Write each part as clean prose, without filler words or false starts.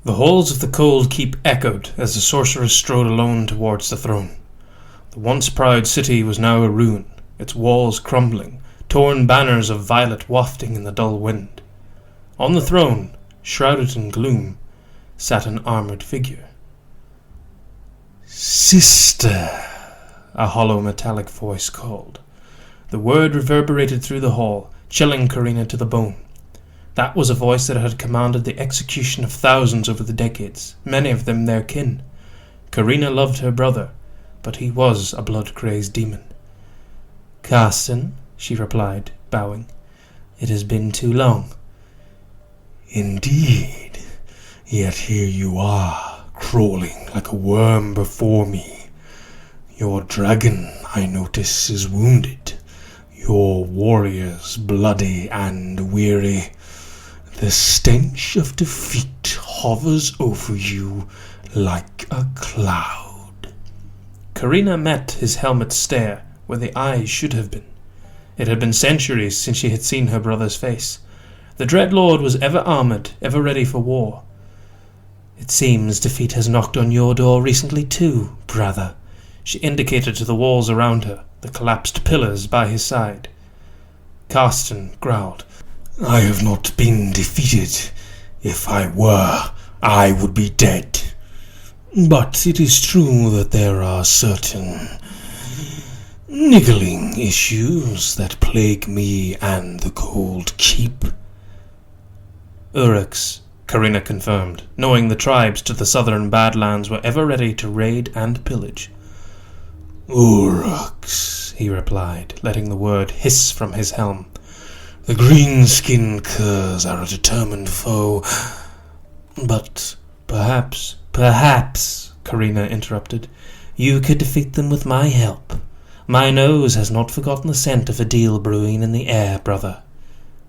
The halls of the Cold Keep echoed as the sorceress strode alone towards the throne. The once proud city was now a ruin, its walls crumbling, torn banners of violet wafting in the dull wind. On the throne, shrouded in gloom, sat an armoured figure. "Sister," a hollow metallic voice called. The word reverberated through the hall, chilling Carina to the bone. That was a voice that had commanded the execution of thousands over the decades, many of them their kin. Carina loved her brother, but he was a blood-crazed demon. "Karsten," she replied, bowing. "It has been too long." "Indeed. Yet here you are, crawling like a worm before me. Your dragon, I notice, is wounded. Your warriors bloody and weary. The stench of defeat hovers over you like a cloud." Carina met his helmet stare where the eyes should have been. It had been centuries since she had seen her brother's face. The Dread Lord was ever armoured, ever ready for war. "It seems defeat has knocked on your door recently too, brother." She indicated to the walls around her, the collapsed pillars by his side. Karsten growled. "I have not been defeated. If I were, I would be dead. But it is true that there are certain niggling issues that plague me and the Cold Keep." "Uruks," Carina confirmed, knowing the tribes to the southern Badlands were ever ready to raid and pillage. "Uruks," he replied, letting the word hiss from his helm. "The green-skin curs are a determined foe. But perhaps, Carina interrupted, "you could defeat them with my help. My nose has not forgotten the scent of a deal brewing in the air, brother."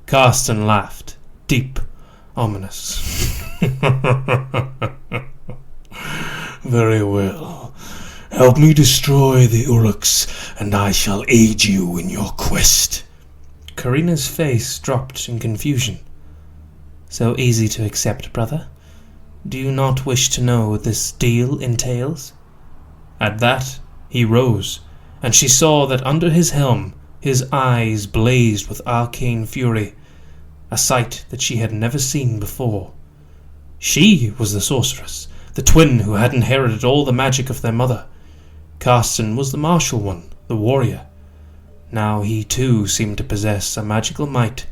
Karsten laughed, deep, ominous. "Very well. Help me destroy the Uruks, and I shall aid you in your quest." Carina's face dropped in confusion. "So easy to accept, brother? Do you not wish to know what this deal entails?" At that, he rose, and she saw that under his helm his eyes blazed with arcane fury, a sight that she had never seen before. She was the sorceress, the twin who had inherited all the magic of their mother. Karsten was the martial one, the warrior. Now he too seemed to possess a magical might,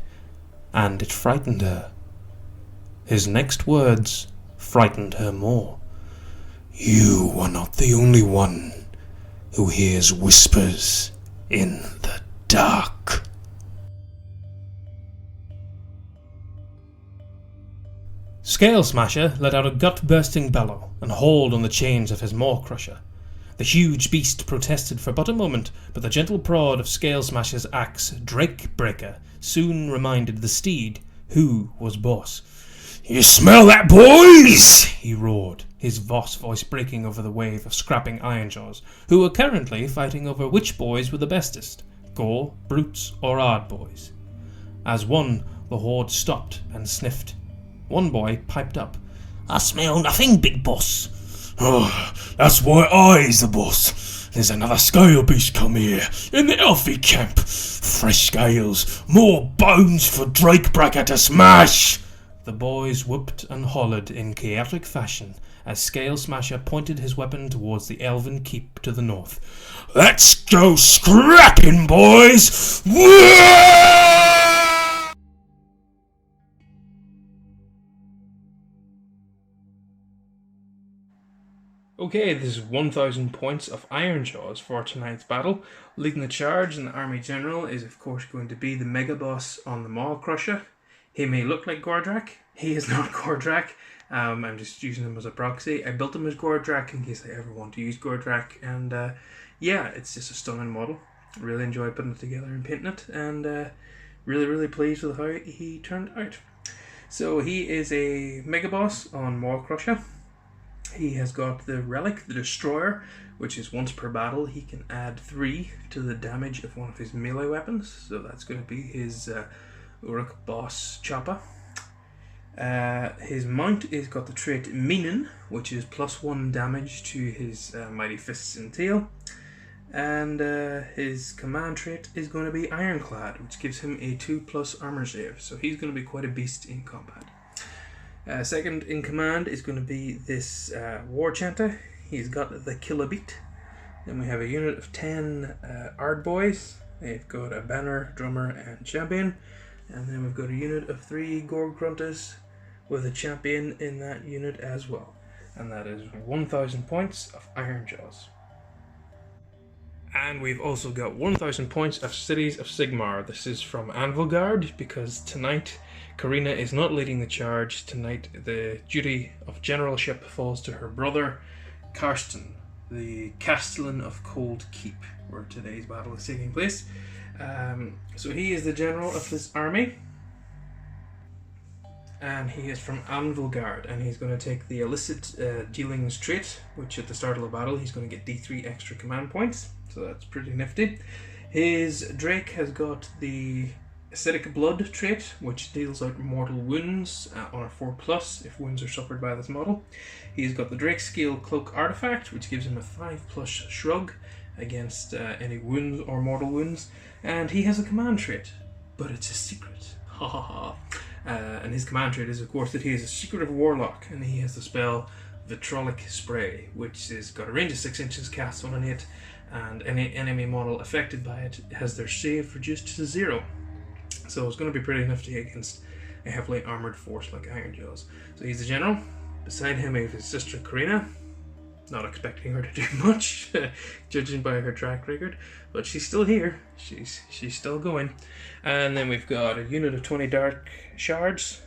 and it frightened her. His next words frightened her more. "You are not the only one who hears whispers in the dark." Scale Smasher let out a gut-bursting bellow and hauled on the chains of his maw crusher. The huge beast protested for but a moment, but the gentle prod of Scale Smasher's axe, Drake Breaker, soon reminded the steed who was boss. "You smell that, boys?" he roared, his voice breaking over the wave of scrapping Ironjawz, who were currently fighting over which boys were the bestest, Gore, Brutes, or Ard boys. As one, the horde stopped and sniffed. One boy piped up. "I smell nothing, big boss." "Oh, that's why I's the boss. There's another scale beast come here, in the Elfie camp. Fresh scales, more bones for Drakebreaker to smash." The boys whooped and hollered in chaotic fashion as Scale Smasher pointed his weapon towards the Elven Keep to the north. "Let's go scrapping, boys! Whoa!" Okay, this is 1,000 points of Ironjawz for tonight's battle. Leading the charge in the Army General is of course going to be the Mega Boss on the Maw Crusher. He may look like Gordrak. He is not Gordrak. I'm just using him as a proxy. I built him as Gordrak in case I ever want to use Gordrak. And yeah, it's just a stunning model. Really enjoy putting it together and painting it. And really pleased with how he turned out. So he is a Mega Boss on Maw Crusher. He has got the Relic, the Destroyer, which is once per battle he can add 3 to the damage of one of his melee weapons. So that's going to be his Uruk Boss Chopper. His mount is got the trait Meanin, which is +1 damage to his mighty fists and tail. And his command trait is going to be Ironclad, which gives him a 2+ armor save. So he's going to be quite a beast in combat. Second in command is going to be this War Chanter. He's got the Kill-A-Beat. Then we have a unit of 10 Ard Boys. They've got a Banner, Drummer, and Champion. And then we've got a unit of 3 Gorg Grunters with a Champion in that unit as well. And that is 1,000 points of Ironjawz. And we've also got 1,000 points of Cities of Sigmar. This is from Anvilgard, because tonight Carina is not leading the charge. Tonight the duty of generalship falls to her brother, Karsten, the Castellan of Cold Keep, where today's battle is taking place. So he is the general of this army. And he is from Anvilgard, and he's going to take the illicit dealings trait, which at the start of the battle he's going to get D3 extra command points, so that's pretty nifty. His Drake has got the acidic blood trait, which deals out mortal wounds on a 4+ if wounds are suffered by this model. He's got the Drake Scale Cloak artifact, which gives him a 5+ shrug against any wounds or mortal wounds, and he has a command trait, but it's a secret. Ha ha ha. And his command trait is, of course, that he is a secretive warlock, and he has the spell Vitrolic Spray, which has got a range of 6 inches, casts on an 8, and any enemy model affected by it has their save reduced to 0. So it's going to be pretty nifty against a heavily armoured force like Ironjawz. So he's the general. Beside him is his sister Carina. Not expecting her to do much, judging by her track record, but she's still here. She's still going. And then we've got a unit of 20 Dark Shards,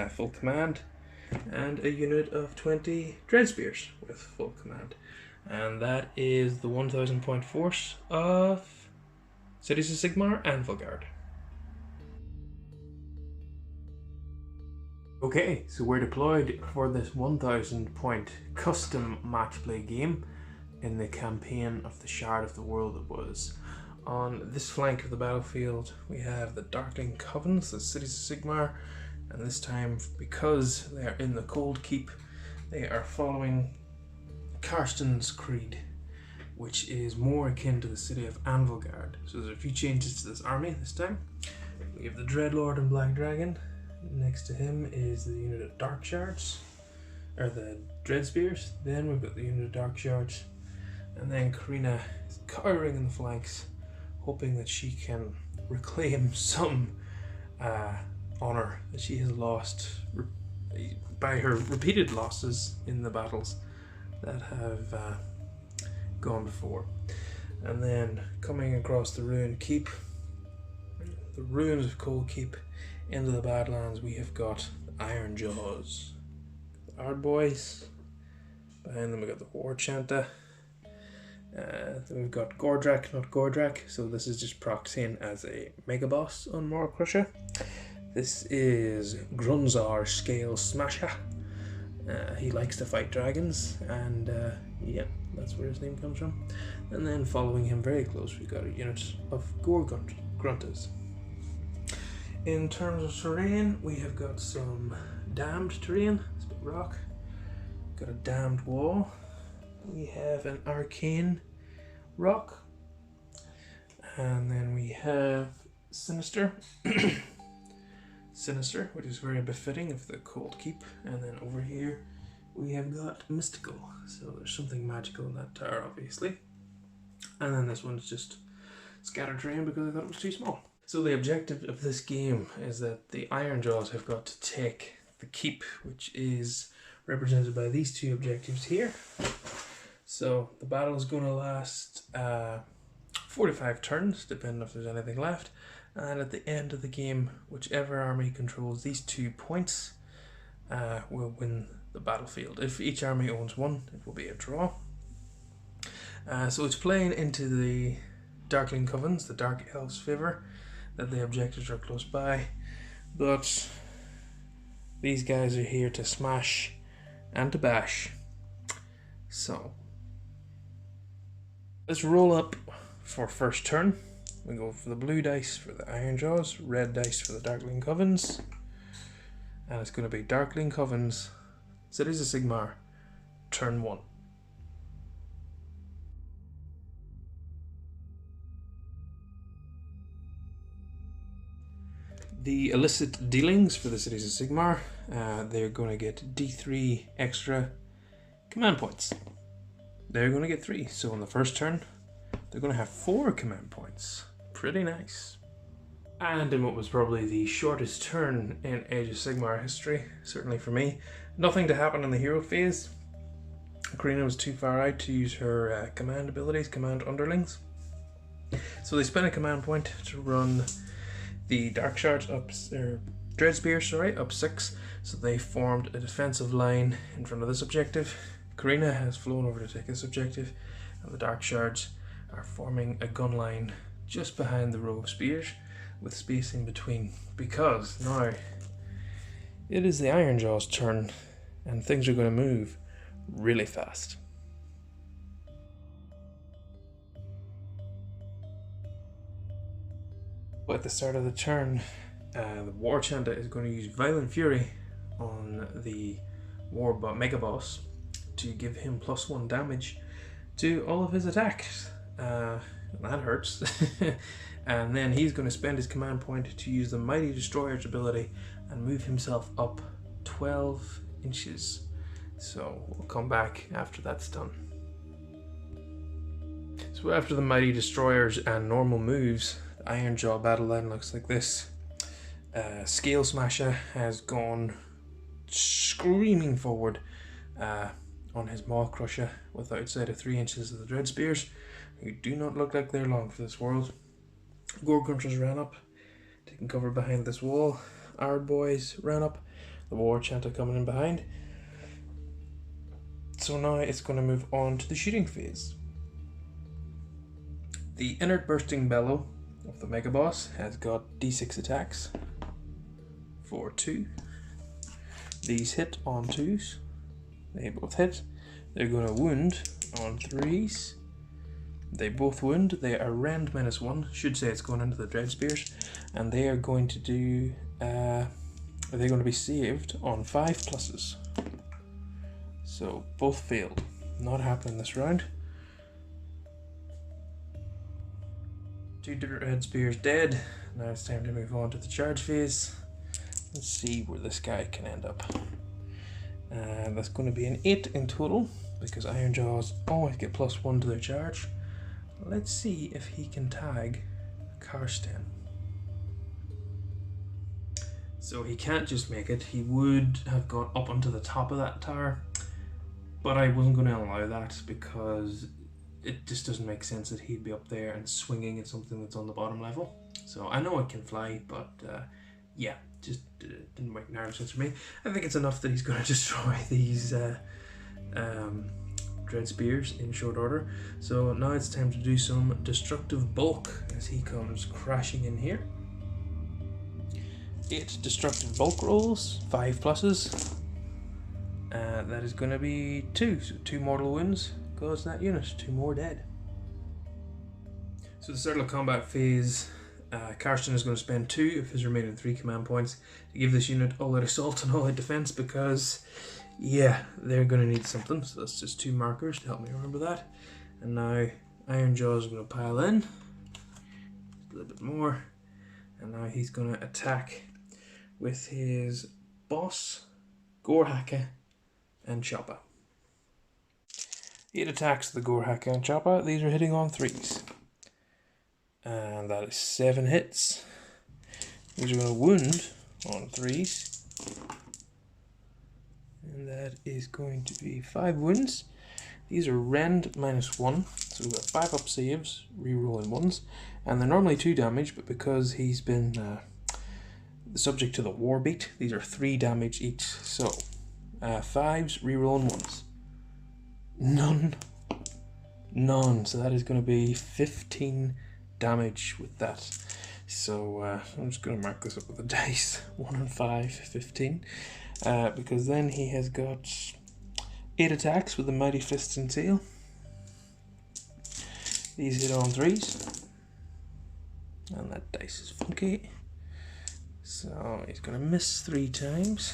full command, and a unit of 20 Dread Spears with full command. And that is the 1,000 point force of Cities of Sigmar and Anvilgard. Okay, so we're deployed for this 1,000 point custom match play game in the campaign of the Shard of the World that was. On this flank of the battlefield we have the Darkling Covens, the Cities of Sigmar, and this time, because they are in the Cold Keep, they are following Karsten's creed, which is more akin to the city of Anvilgard. So there's a few changes to this army this time. We have the Dreadlord and Black Dragon. Next to him is the unit of Dark Shards, or the Dread Spears. Then we've got the unit of Dark Shards, and then Carina is cowering in the flanks, hoping that she can reclaim some honour that she has lost by her repeated losses in the battles that have gone before. And then coming across the ruined keep, the ruins of Cold Keep, into the Badlands, we have got the Ironjawz, the Ard Boys. Behind them we got the War Chanter. Then we've got Gordrak, not Gordrak, so this is just proxying as a mega boss on Moral Crusher. This is Grunzar Scale Smasher. He likes to fight dragons, and yeah, that's where his name comes from. And then following him very close, we've got a unit of Gorg Grunters. In terms of terrain, we have got some damned terrain. It's a bit rock. Got a damned wall. We have an arcane rock. And then we have Sinister. Sinister, which is very befitting of the Cold Keep. And then over here we have got Mystical. So there's something magical in that tower, obviously. And then this one's just scattered terrain because I thought it was too small. So the objective of this game is that the Ironjawz have got to take the keep, which is represented by these two objectives here. So the battle is going to last 45 turns, depending if there's anything left. And at the end of the game, whichever army controls these 2 points will win the battlefield. If each army owns one, it will be a draw. So it's playing into the Darkling Covens, the Dark Elves' favour, that the objectives are close by, but these guys are here to smash and to bash. So let's roll up for first turn. We go for the blue dice for the Ironjawz, red dice for the Darkling Covens, and it's going to be Darkling Coven's Cities of Sigmar, turn 1. The illicit dealings for the Cities of Sigmar, they're going to get D3 extra command points. They're going to get 3, so on the first turn, they're going to have 4 command points. Pretty nice. And in what was probably the shortest turn in Age of Sigmar history, certainly for me, nothing to happen in the hero phase. Carina was too far out to use her command abilities, command underlings. So they spent a command point to run the Dark Shards up, or Dread Spears, sorry, up 6. So they formed a defensive line in front of this objective. Carina has flown over to take this objective, and the Dark Shards are forming a gun line just behind the row of spears, with space in between, because now it is the Ironjawz turn and things are going to move really fast. At the start of the turn, the War Chanta is going to use Violent Fury on the Mega Boss to give him +1 damage to all of his attacks. That hurts. And then he's going to spend his command point to use the Mighty Destroyer's ability and move himself up 12 inches. So we'll come back after that's done. So after the Mighty Destroyers and normal moves, the Ironjawz battle line looks like this. Scale Smasher has gone screaming forward on his Maw Crusher with outside of 3 inches of the Dread Spears, who do not look like they're long for this world. Gore Grunters ran up, taking cover behind this wall. Our boys ran up, the War Chanta coming in behind. So now it's going to move on to the shooting phase. The Inert Bursting Bellow of the Mega Boss has got D6 attacks for 2. These hit on 2s. They both hit. They're going to wound on 3s. They both wound. They are rend -1. Should say it's going into the Dread Spears. And they are going to do... they're going to be saved on 5 pluses. So both failed. Not happening this round. 2 Dread Spears dead. Now it's time to move on to the charge phase. Let's see where this guy can end up. That's going to be an 8 in total, because Ironjawz always get +1 to their charge. Let's see if he can tag Karsten. So he can't just make it. He would have got up onto the top of that tower, but I wasn't going to allow that because it just doesn't make sense that he'd be up there and swinging at something that's on the bottom level. So I know it can fly, but yeah, just didn't make narrow sense for me. I think it's enough that he's going to destroy these Dread Spears in short order. So now it's time to do some destructive bulk as he comes crashing in here. 8 destructive bulk rolls, 5 pluses. That is going to be 2, so 2 mortal wounds cause that unit 2 more dead. So the start of combat phase, Karsten is going to spend 2 of his remaining 3 command points to give this unit all out assault and all out defense, because yeah, they're going to need something. So that's just 2 markers to help me remember that. And now Ironjawz is going to pile in a little bit more, and now he's going to attack with his boss, Gorehaka, and Choppa. 8 attacks the Gorehaka and Choppa. These are hitting on 3s. And that is 7 hits. These are going to wound on 3s. And that is going to be 5 wounds. These are rend -1. So we've got 5 up saves, rerolling 1s. And they're normally 2 damage, but because he's been subject to the war beat, these are 3 damage each. So 5s, rerolling 1s. None. So that is going to be 15 damage with that. So I'm just going to mark this up with a dice. 1 and 5, 15. Because then he has got 8 attacks with the Mighty Fist and Tail. These hit on 3s. And that dice is funky. So he's going to miss 3 times.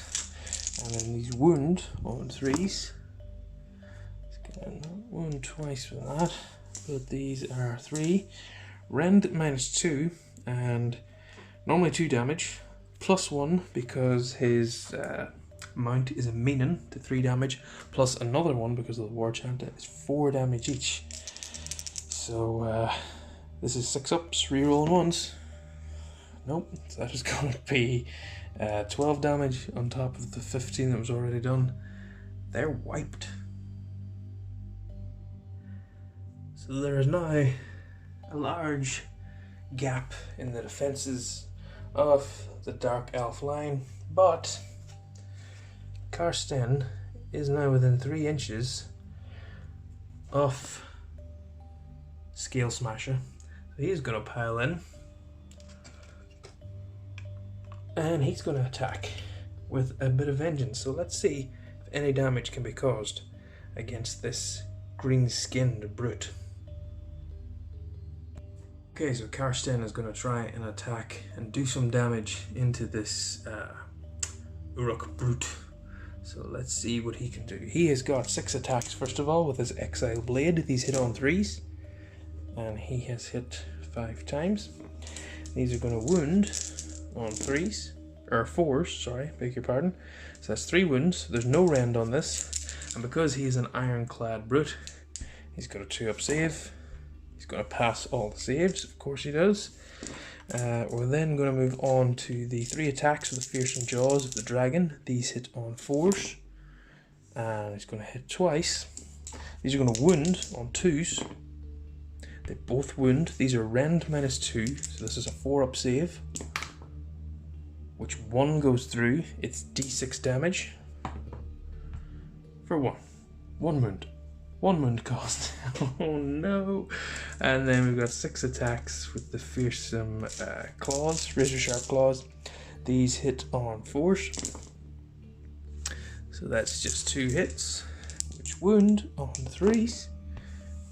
And then these wound on 3s. He's going to wound twice with that. But these are 3. Rend -2 and normally 2 damage. +1 because his mount is immune to 3 damage. Plus another one because of the war chant is 4 damage each. So this is 6 ups, rerolling ones. Nope, that is going to be 12 damage on top of the 15 that was already done. They're wiped. So there is now a large gap in the defences of the Dark Elf line, but Karsten is now within 3 inches of Scale Smasher. So he's going to pile in. And he's going to attack with a bit of vengeance. So let's see if any damage can be caused against this green-skinned brute. Okay, so Karsten is going to try and attack and do some damage into this Uruk brute. So let's see what he can do. He has got 6 attacks first of all with his Exile Blade. These hit on 3s. And he has hit 5 times. These are going to wound on 3s, or 4s, sorry, beg your pardon. So that's 3 wounds. There's no rend on this, and because he's an ironclad brute, he's got a 2-up save. He's going to pass all the saves, of course he does. We're then going to move on to the 3 attacks with the fearsome jaws of the dragon. These hit on 4s, and he's going to hit twice. These are going to wound on 2s. They both wound. These are rend -2, so this is a 4-up save. Which 1 goes through, it's d6 damage for 1. 1 wound. 1 wound cost. Oh no! And then we've got 6 attacks with the fearsome claws, razor sharp claws. These hit on 4s. So that's just 2 hits, which wound on 3s.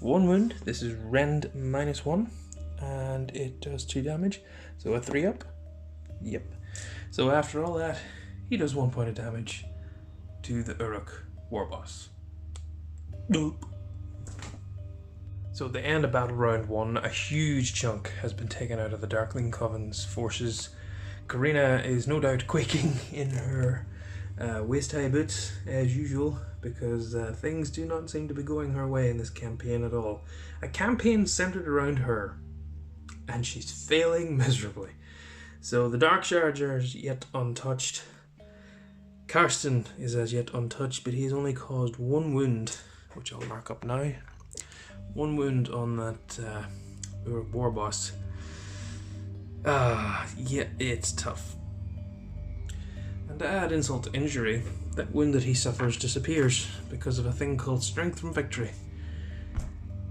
1 wound. This is rend -1, and it does 2 damage. So a 3-up. Yep. So after all that, he does 1 point of damage to the Uruk war boss. Nope. So at the end of battle round 1, a huge chunk has been taken out of the Darkling Coven's forces. Carina is no doubt quaking in her waist-high boots, as usual, because things do not seem to be going her way in this campaign at all. A campaign centered around her, and she's failing miserably. So the Dark Shards are yet untouched. Karsten is as yet untouched, but he's only caused 1 wound, which I'll mark up now. 1 wound on that Uruk war boss. Yeah, it's tough. And to add insult to injury, that wound that he suffers disappears because of a thing called Strength from Victory.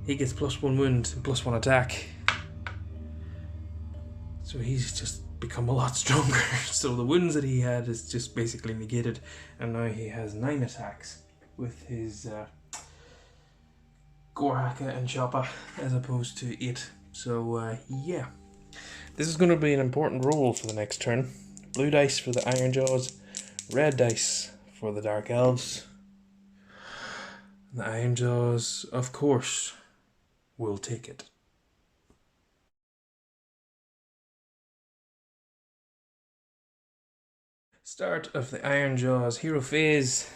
He gets +1 wound and +1 attack. So he's just become a lot stronger. So the wounds that he had is just basically negated, and now he has 9 attacks with his Gorhaka and Choppa as opposed to 8. So yeah, this is going to be an important roll for the next turn. Blue dice for the Ironjawz, red dice for the Dark Elves. The Ironjawz, of course, will take it. Start of the Ironjawz hero phase.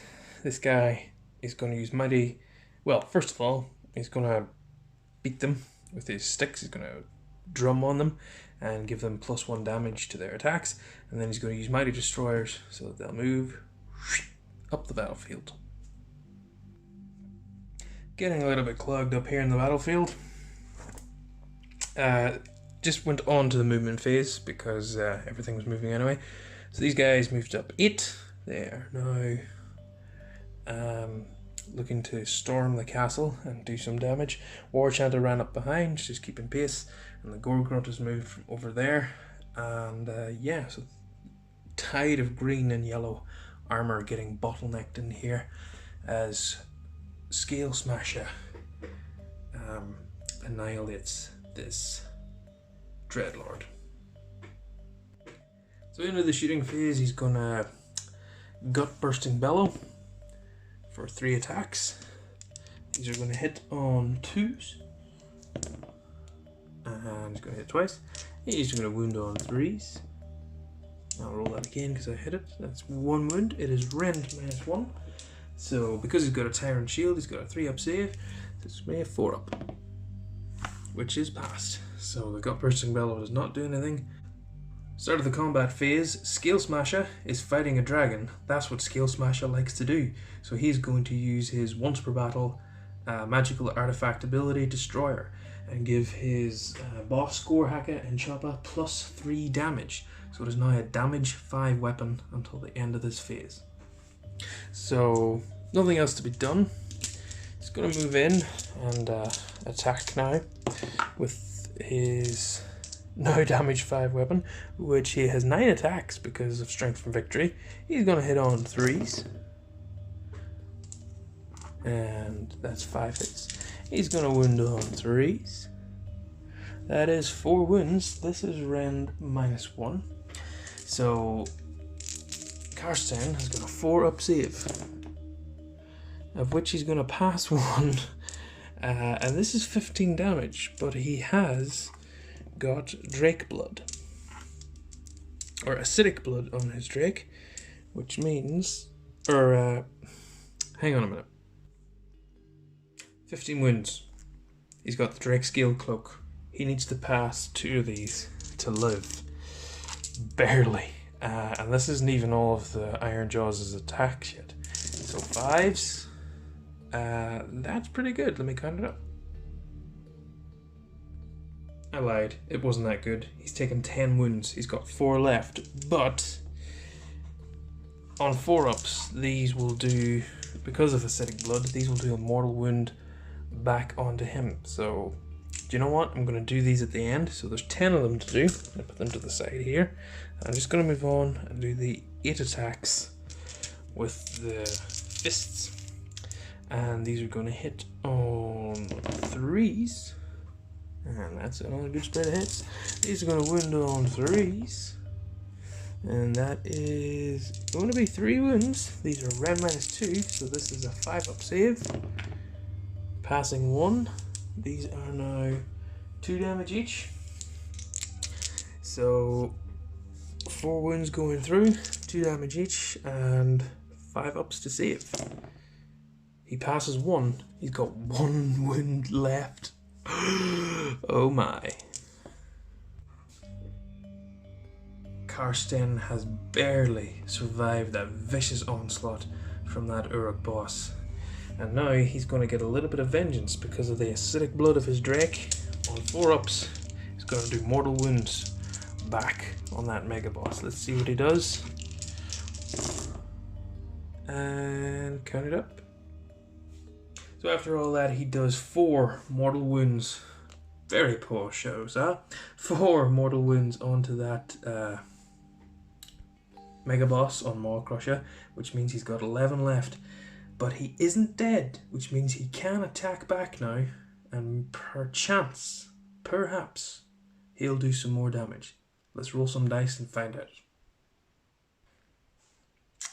This guy is going to use mighty. Well, first of all, he's going to beat them with his sticks. He's going to drum on them and give them +1 damage to their attacks. And then he's going to use mighty destroyers so that they'll move up the battlefield. Getting a little bit clogged up here in the battlefield. Just went on to the movement phase because everything was moving anyway. So these guys moved up 8. They are now looking to storm the castle and do some damage. War Chanter ran up behind, just keeping pace, and the Gorgrunt has moved from over there. And yeah, so tide of green and yellow armor getting bottlenecked in here as Scale Smasher annihilates this Dreadlord. So into the shooting phase, he's gonna gut bursting bellow for 3 attacks. These are gonna hit on 2s. And he's gonna hit twice. He's gonna wound on 3s. I'll roll that again because I hit it. That's 1 wound. It is rend -1. So because he's got a Tyrant Shield, he's got a 3-up save. So it's made 4-up, which is passed. So the gut bursting bellow does not do anything. Start of the combat phase, Scale Smasher is fighting a dragon. That's what Scale Smasher likes to do. So he's going to use his once per battle magical artifact ability, Destroyer, and give his boss, Score Hacker and Chopper +3 damage. So it is now a damage 5 weapon until the end of this phase. So nothing else to be done. He's going to move in and attack now with his now damage 5 weapon, which he has 9 attacks because of Strength from Victory. He's going to hit on 3s. And that's 5 hits. He's going to wound on 3s. That is 4 wounds. This is rend -1. So Karsten has got a 4-up save, of which he's going to pass 1. And this is 15 damage, but he has got Drake blood, or acidic blood on his Drake, which means, hang on a minute, 15 wounds. He's got the Drake Scale Cloak. He needs to pass 2 of these to live. Barely. And this isn't even all of the Ironjawz' attacks yet. So 5s. That's pretty good. Let me count it up. I lied. It wasn't that good. He's taken 10 wounds. He's got 4 left. But on 4-ups, these will do, because of acidic blood, these will do a mortal wound back onto him. So, do you know what? I'm going to do these at the end. So there's 10 of them to do. I'm going to put them to the side here. I'm just going to move on and do the 8 attacks with the fists. And these are going to hit on 3s. And that's another good spread of hits. These are going to wound on 3s. And that is going to be 3 wounds. These are rend -2, so this is a 5-up save. Passing 1. These are now 2 damage each. So 4 wounds going through, 2 damage each, and 5 ups to save. He passes 1. He's got 1 wound left. Oh my. Karsten has barely survived that vicious onslaught from that Uruk boss. And now he's going to get a little bit of vengeance because of the acidic blood of his Drake. On 4-ups, he's going to do mortal wounds back on that mega boss. Let's see what he does. And count it up. So after all that, he does 4 mortal wounds. Very poor shows, huh? 4 mortal wounds onto that mega boss on Maw Crusher, which means he's got 11 left. But he isn't dead, which means he can attack back now, and perchance, perhaps, he'll do some more damage. Let's roll some dice and find out.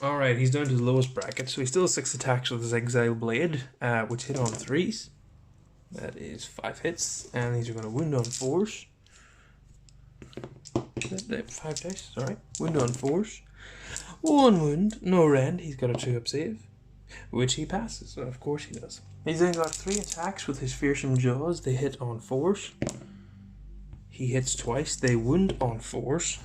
Alright, he's down to the lowest bracket, so he still has 6 attacks with his Exile Blade, which hit on 3s. That is 5 hits, and these are going to wound on 4s. 5 dice, alright. Wound on 4s. 1 wound, no rend, he's got a 2-up save, which he passes, of course he does. He's then got 3 attacks with his fearsome jaws. They hit on 4s. He hits twice, they wound on 4s.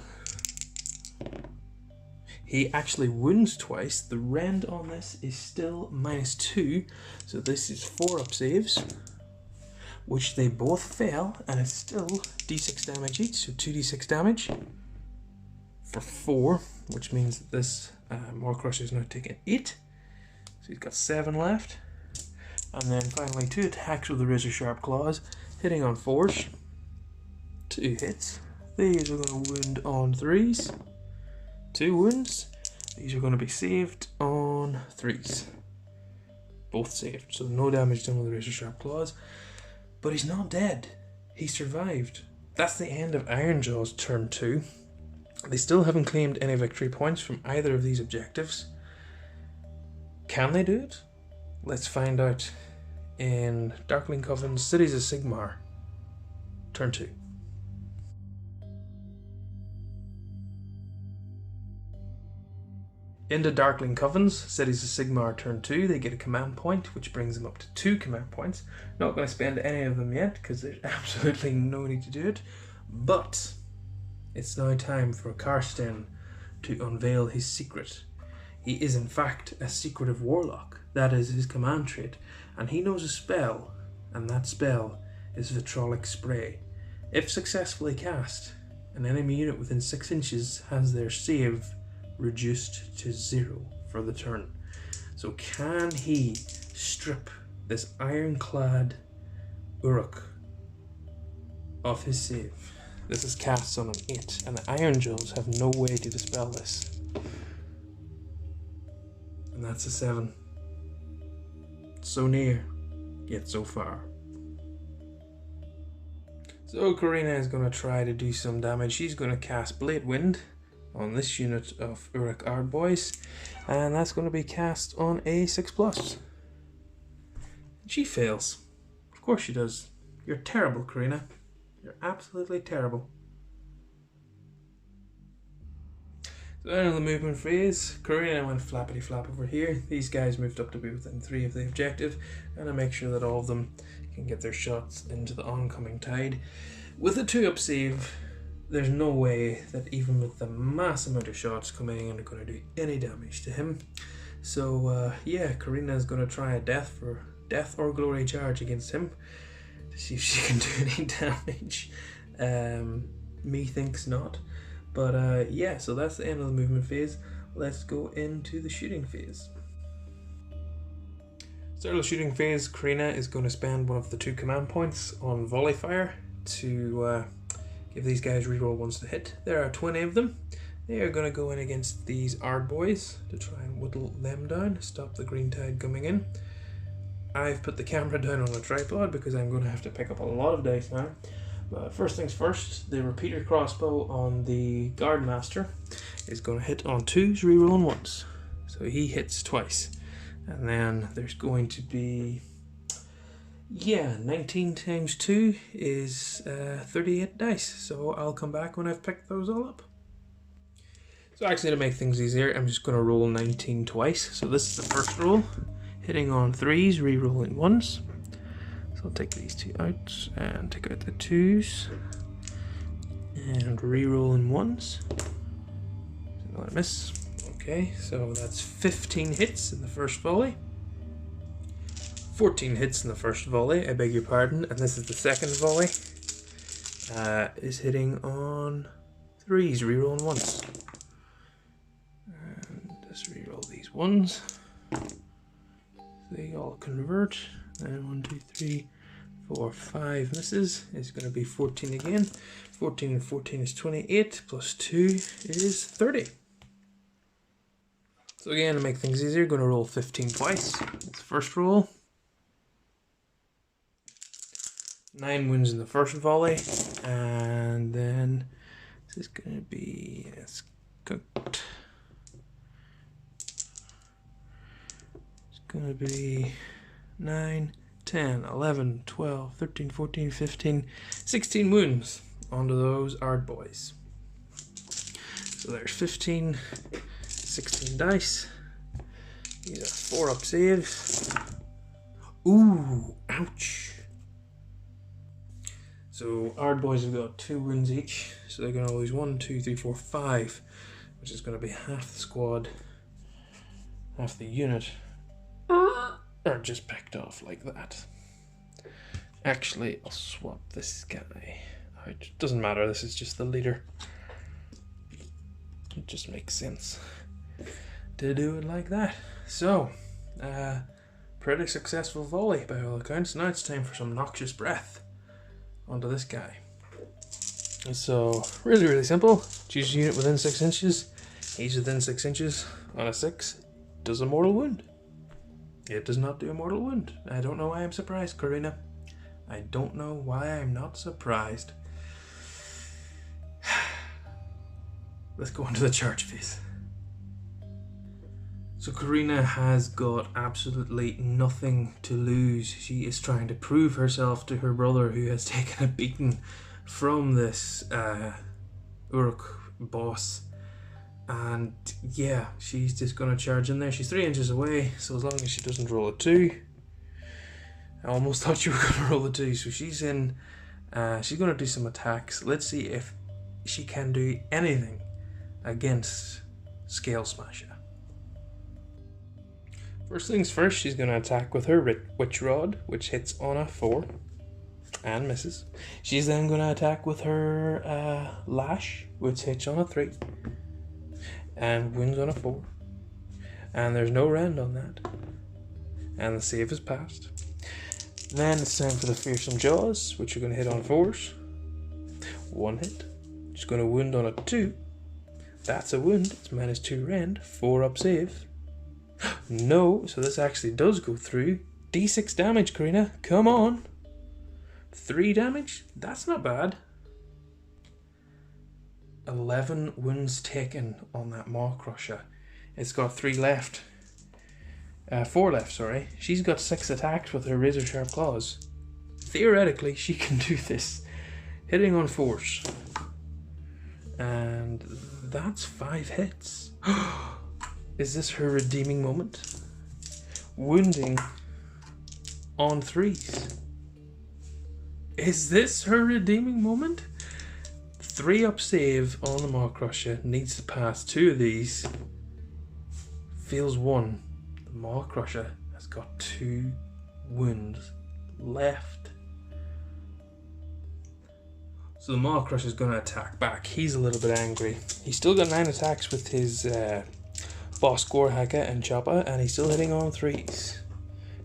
He actually wounds twice. The rend on this is still -2, so this is 4-up saves, which they both fail, and it's still d6 damage each, so 2d6 damage for 4, which means that this Maw Crusher is now taking 8. So he's got 7 left. And then finally 2 attacks with the razor sharp claws, hitting on 4s. 2 hits. These are going to wound on 3s. 2 wounds. These are going to be saved on 3s. Both saved, so no damage done with the razor sharp claws. But he's not dead. He survived. That's the end of Ironjawz turn 2. They still haven't claimed any victory points from either of these objectives. Can they do it? Let's find out in Darkling Coven's Cities of Sigmar, turn 2. Into Darkling Coven's Cities of Sigmar turn 2, they get a command point, which brings them up to 2 command points. Not going to spend any of them yet, because there's absolutely no need to do it. But it's now time for Karsten to unveil his secret. He is in fact a secretive warlock. That is his command trait. And he knows a spell, and that spell is Vitrolic Spray. If successfully cast, an enemy unit within 6 inches has their save reduced to 0 for the turn. So can he strip this ironclad Uruk of his save? This is cast on an 8, and the Ironjawz have no way to dispel this. And that's a 7. So near, yet so far. So Carina is going to try to do some damage. She's going to cast Blade Wind on this unit of Uruk Ardboys, and that's going to be cast on a 6+. She fails. Of course she does. You're terrible, Carina. You're absolutely terrible. So then in the movement phase, Carina went flappity flap over here. These guys moved up to be within 3 of the objective, and I make sure that all of them can get their shots into the oncoming tide. With a 2-up save, there's no way that even with the mass amount of shots coming in are going to do any damage to him. So yeah, Carina is going to try a death or glory charge against him to see if she can do any damage. Methinks not. But yeah, so that's the end of the movement phase. Let's go into the shooting phase. Start of the shooting phase, Carina is going to spend one of the 2 command points on volley fire to give these guys reroll ones to hit. There are 20 of them. They are going to go in against these Ardboys to try and whittle them down, stop the green tide coming in. I've put the camera down on a tripod because I'm going to have to pick up a lot of dice now. But first things first, the repeater crossbow on the Guardmaster is going to hit on 2s, rerolling 1s. So he hits twice. And then there's going to be, yeah, 19 times 2 is 38 dice. So I'll come back when I've picked those all up. So actually, to make things easier, I'm just going to roll 19 twice. So this is the first roll, hitting on 3s, rerolling 1s. So I'll take these 2 out and take out the 2s and re-rolling 1s. Another miss. Okay, so that's 15 hits in the first volley. 14 hits in the first volley, I beg your pardon, and this is the second volley. Is hitting on 3s, re-rolling 1s. And just re-roll these 1s. They all convert. And 1, 2, 3, 4, 5 misses. It's going to be 14 again. 14 and 14 is 28, plus 2 is 30. So again, to make things easier, going to roll 15 twice. That's the first roll. 9 wounds in the first volley. And then this is going to be, it's cooked. It's going to be 9, 10, 11, 12, 13, 14, 15, 16 wounds onto those Ardboys. So there's 15, 16 dice. These are 4-up saves. Ooh, ouch. So Ardboys have got 2 wounds each, so they're going to lose 1, 2, 3, 4, 5, which is going to be half the squad, half the unit. Are just picked off like that. Actually, I'll swap this guy out. It doesn't matter, this is just the leader. It just makes sense to do it like that. So, pretty successful volley by all accounts. Now it's time for some noxious breath onto this guy. So, really simple. Choose a unit within 6 inches. He's within 6 inches on a 6. Does a mortal wound. It does not do a mortal wound. I don't know why I'm surprised, Carina. I don't know why I'm not surprised. let's go into the church phase. So Carina has got absolutely nothing to lose. She is trying to prove herself to her brother, who has taken a beating from this Uruk boss. And yeah, she's just going to charge in there. She's 3 inches away, so as long as she doesn't roll a 2. I almost thought you were going to roll a 2, so she's in. She's going to do some attacks. Let's see if she can do anything against Scale Smasher. First things first, she's going to attack with her Witch Rod, which hits on a 4 and misses. She's then going to attack with her Lash, which hits on a 3 and wins on a 4. And there's no rend on that. And the save is passed. Then it's time for the Fearsome Jaws, which are going to hit on 4s. 1 hit. She's going to wound on a 2. That's a wound. It's -2 rend. 4 up save. No, so this actually does go through. D6 damage, Carina. Come on. 3 damage? That's not bad. 11 wounds taken on that Maw Crusher. It's got 3 left. 4 left, sorry. She's got 6 attacks with her razor sharp claws. Theoretically, she can do this. Hitting on 4s. And that's 5 hits. Is this her redeeming moment? Wounding on 3s. Is this her redeeming moment? 3 up save on the Maw Crusher. Needs to pass 2 of these. Fails 1. The Maw Crusher has got 2 wounds left. So the Maw Crusher is going to attack back. He's a little bit angry. He's still got 9 attacks with his Boss Gorehaka and Choppa, and he's still hitting on 3s.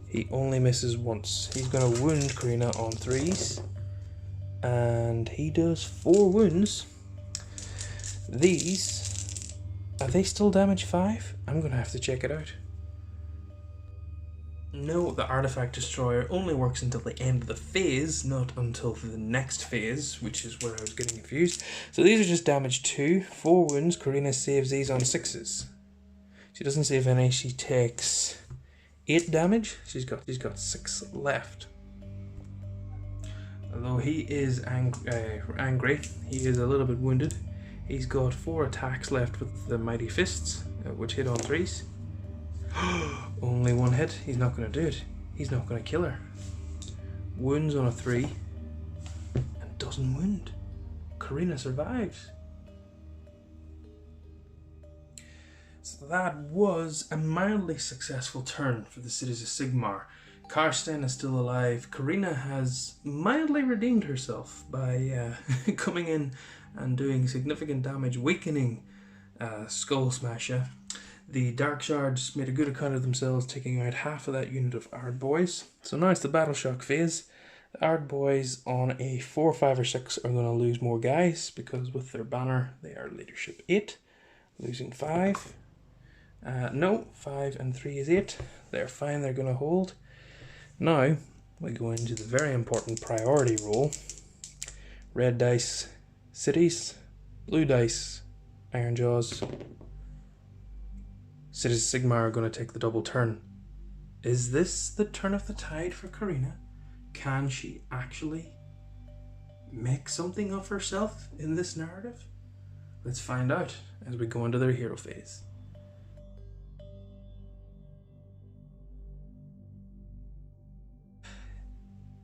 He only misses once. He's going to wound Carina on 3s. And he does 4 wounds. These, are they still damage 5? I'm going to have to check it out. No, the Artifact Destroyer only works until the end of the phase, not until the next phase, which is where I was getting confused. So these are just damage 2, 4 wounds. Carina saves these on 6s. She doesn't save any. She takes 8 damage. She's got 6 left. Although he is angry, he is a little bit wounded. He's got 4 attacks left with the Mighty Fists, which hit on 3s. Only 1 hit. He's not going to do it. He's not going to kill her. Wounds on a 3 and doesn't wound. Carina survives. So that was a mildly successful turn for the cities of Sigmar. Karsten is still alive. Carina has mildly redeemed herself by coming in and doing significant damage, weakening Skull Smasher. The Dark Shards made a good account of themselves, taking out half of that unit of Ard Boys. So now it's the Battle Shock phase. The Ard Boys on a 4, 5 or 6 are going to lose more guys, because with their banner they are leadership 8, losing 5. No, 5 and 3 is 8. They're fine, they're going to hold. Now we go into the very important priority roll. Red dice, cities. Blue dice, Ironjawz. Cities of Sigmar are going to take the double turn. Is this the turn of the tide for Carina? Can she actually make something of herself in this narrative? Let's find out as we go into their hero phase.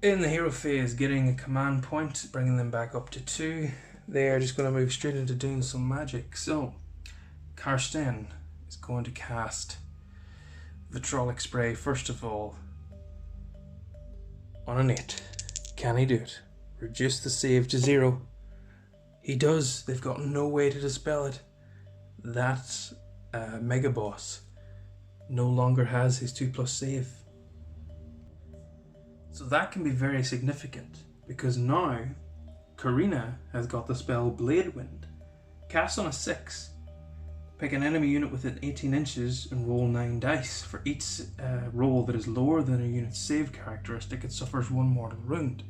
In the hero phase, getting a command point, bringing them back up to 2. They are just going to move straight into doing some magic. So, Karsten is going to cast Vitrolic Spray first of all on an 8. Can he do it? Reduce the save to 0. He does. They've got no way to dispel it. That Mega Boss no longer has his 2+ save. So that can be very significant, because now Carina has got the spell Blade Wind. Cast on a 6. Pick an enemy unit within 18 inches and roll 9 dice. For each roll that is lower than a unit's save characteristic, it suffers 1 mortal wound.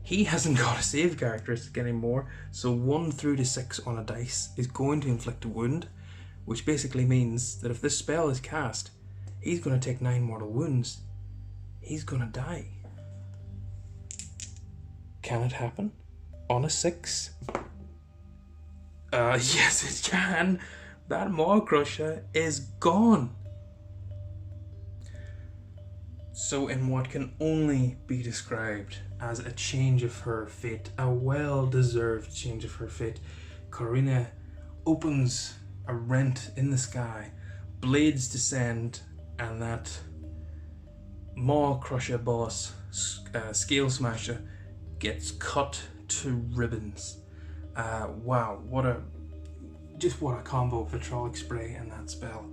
He hasn't got a save characteristic anymore, so 1 through to 6 on a dice is going to inflict a wound, which basically means that if this spell is cast, he's going to take 9 mortal wounds. He's going to die. Can it happen? On a 6? Yes it can. That Maw Crusher is gone. So in what can only be described as a change of her fate, a well-deserved change of her fate, Carina opens a rent in the sky, blades descend, and that Maw Crusher boss, Scale Smasher, gets cut to ribbons. Wow, what a combo of Vitrolic Spray and that spell.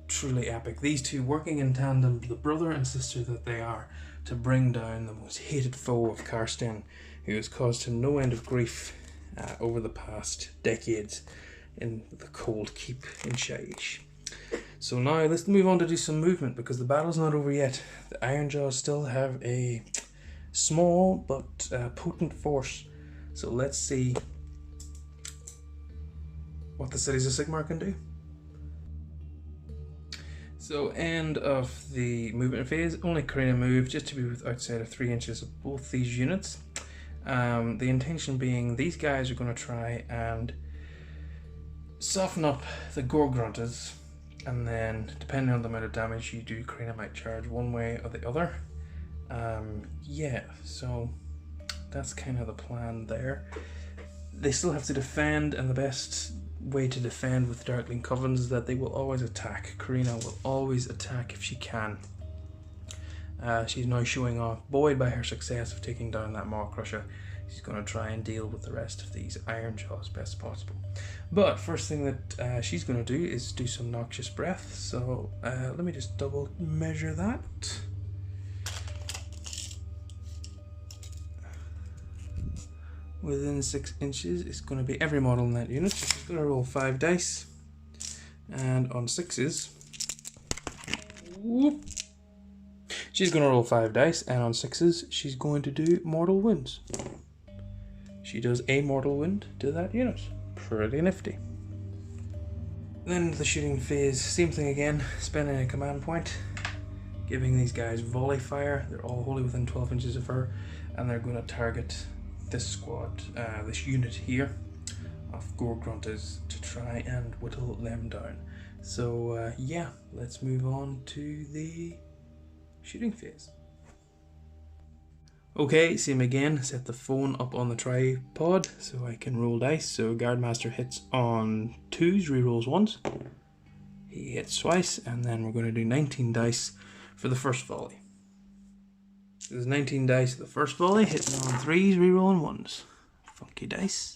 Truly epic. These two working in tandem, the brother and sister that they are, to bring down the most hated foe of Karsten, who has caused him no end of grief over the past decades in the Cold Keep in Shaiish. So now let's move on to do some movement, because the battle's not over yet. The Ironjawz still have a small but potent force. So let's see what the cities of Sigmar can do. So end of the movement phase, only Carina moved just to be outside of 3 inches of both these units. The intention being these guys are going to try and soften up the Gore Grunters, and then depending on the amount of damage you do, Carina might charge one way or the other. Yeah, so that's kind of the plan there. They still have to defend, and the best way to defend with Darkling Covens is that they will always attack. Carina will always attack if she can. She's now showing off, buoyed by her success of taking down that Maw Crusher. She's going to try and deal with the rest of these Ironjawz best possible. But first thing that she's going to do is do some Noxious Breath. So let me just double measure that. Within 6 inches, it's going to be every model in that unit. So she's going to roll 5 dice, and on 6s, whoop, she's going to roll 5 dice, and on 6s, she's going to do mortal wounds. She does a mortal wound to that unit. Pretty nifty. Then the shooting phase, same thing again, spending a command point, giving these guys volley fire. They're all wholly within 12 inches of her, and they're going to target this squad, this unit here of Gore Grunters, to try and whittle them down. So yeah, let's move on to the shooting phase. Okay, same again, set the phone up on the tripod so I can roll dice. So Guardmaster hits on 2s, rerolls once. He hits twice, and then we're going to do 19 dice for the first volley. There's 19 dice the first volley, hitting on 3s, rerolling 1s. Funky dice.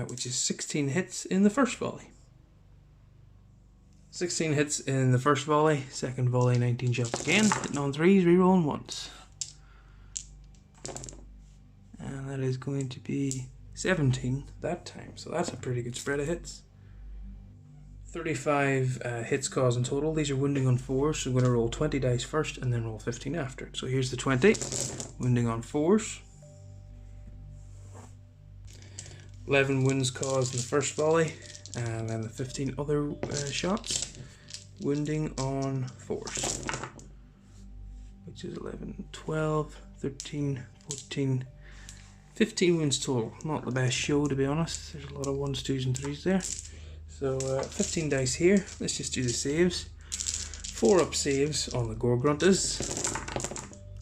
Which is 16 hits in the first volley. 16 hits in the first volley, second volley 19 shots again, hitting on 3s, rerolling 1s. And that is going to be 17 that time, so that's a pretty good spread of hits. 35 hits caused in total. These are wounding on 4s, so we're going to roll 20 dice first and then roll 15 after. So here's the 20, wounding on 4s. 11 wounds caused in the first volley, and then the 15 other shots, wounding on 4s. Which is 11, 12, 13, 14, 15 wounds total. Not the best show, to be honest. There's a lot of 1s, 2s and 3s there. So 15 dice here. Let's just do the saves. 4 up saves on the Gore Grunters.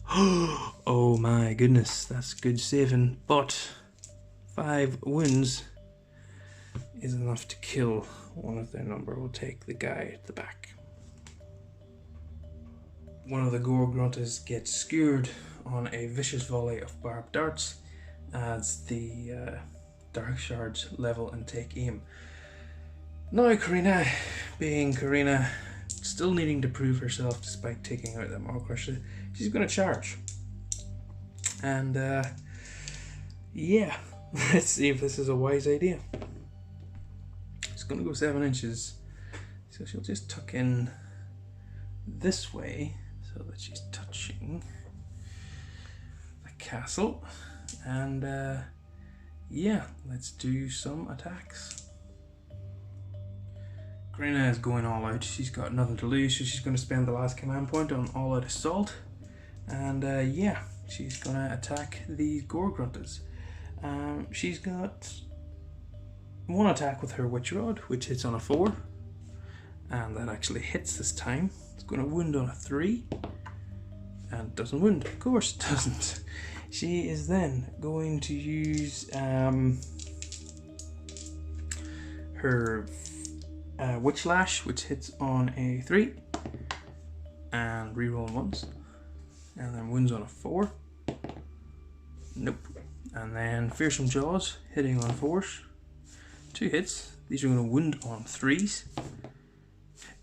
Oh my goodness, that's good saving. But 5 wounds is enough to kill one of their number. We'll take the guy at the back. One of the Gore Grunters gets skewered on a vicious volley of barbed darts as the Dark Shards level and take aim. Now Carina, being Carina, still needing to prove herself despite taking out that Maw Crusher, she's going to charge. And yeah, let's see if this is a wise idea. It's going to go 7 inches, so she'll just tuck in this way so that she's touching the castle. And yeah, let's do some attacks. Carina is going all out. She's got nothing to lose, so she's going to spend the last command point on all out assault. And yeah, she's going to attack these gore grunters. She's got one attack with her witch rod, which hits on a 4, and that actually hits this time. It's going to wound on a 3, and doesn't wound. Of course it doesn't. She is then going to use her Witch Lash, which hits on a 3, and reroll once, and then wounds on a 4. Nope. And then Fearsome Jaws, hitting on 4s. 2 hits. These are going to wound on 3s.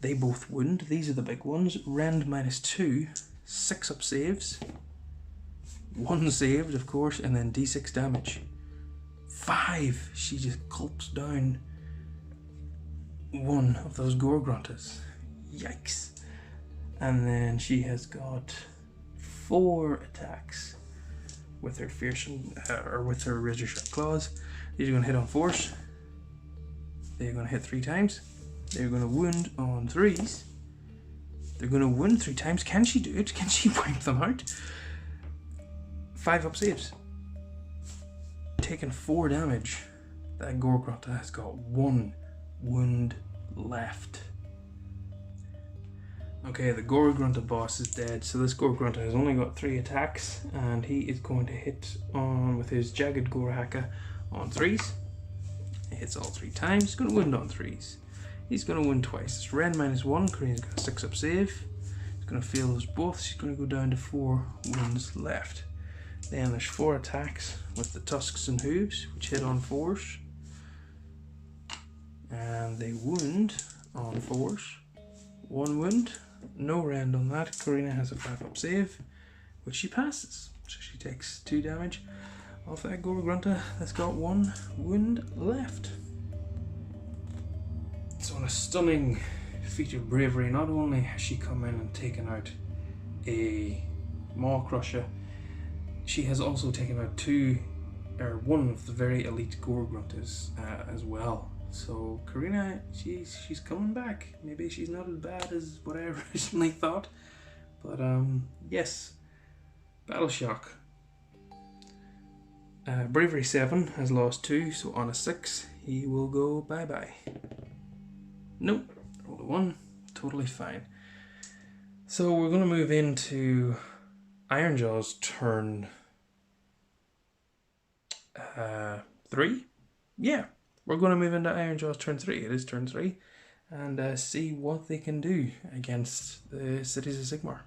They both wound. These are the big ones. Rend -2, 6 up saves. 1 saved, of course, and then d6 damage. 5. She just gulps down one of those gore grunters. Yikes. And then she has got 4 attacks with her fearsome, or with her razor sharp claws. These are going to hit on 4s. They're going to hit 3 times. They're going to wound on 3s. They're going to wound 3 times. Can she do it? Can she wipe them out? 5 up saves. Taking 4 damage. That gore grunter has got 1 wound left. Okay, the gore grunter boss is dead, so this gore grunter has only got 3 attacks, and he is going to hit on with his jagged gore hacker on 3s. He hits all 3 times. He's going to wound on 3s. He's going to wound twice. It's Rend -1. Karina's got a 6 up save. He's going to fail those both. She's going to go down to 4 wounds left. Then there's 4 attacks with the tusks and hooves, which hit on 4s. And they wound on 4s. 1 wound. No rend on that. Carina has a 5 up save, which she passes. So she takes 2 damage off that gore grunter that's got 1 wound left. So on a stunning feat of bravery, not only has she come in and taken out a Maw Crusher, she has also taken out 1 of the very elite gore grunters as well. So Carina, she's coming back. Maybe she's not as bad as what I originally thought, but yes, Battle Shock. Bravery 7 has lost 2, so on a 6 he will go bye-bye. Nope, rolled a 1, totally fine. So we're going to move into Ironjawz turn 3? Yeah, we're going to move into Ironjawz turn 3. It is turn 3. And see what they can do against the cities of Sigmar.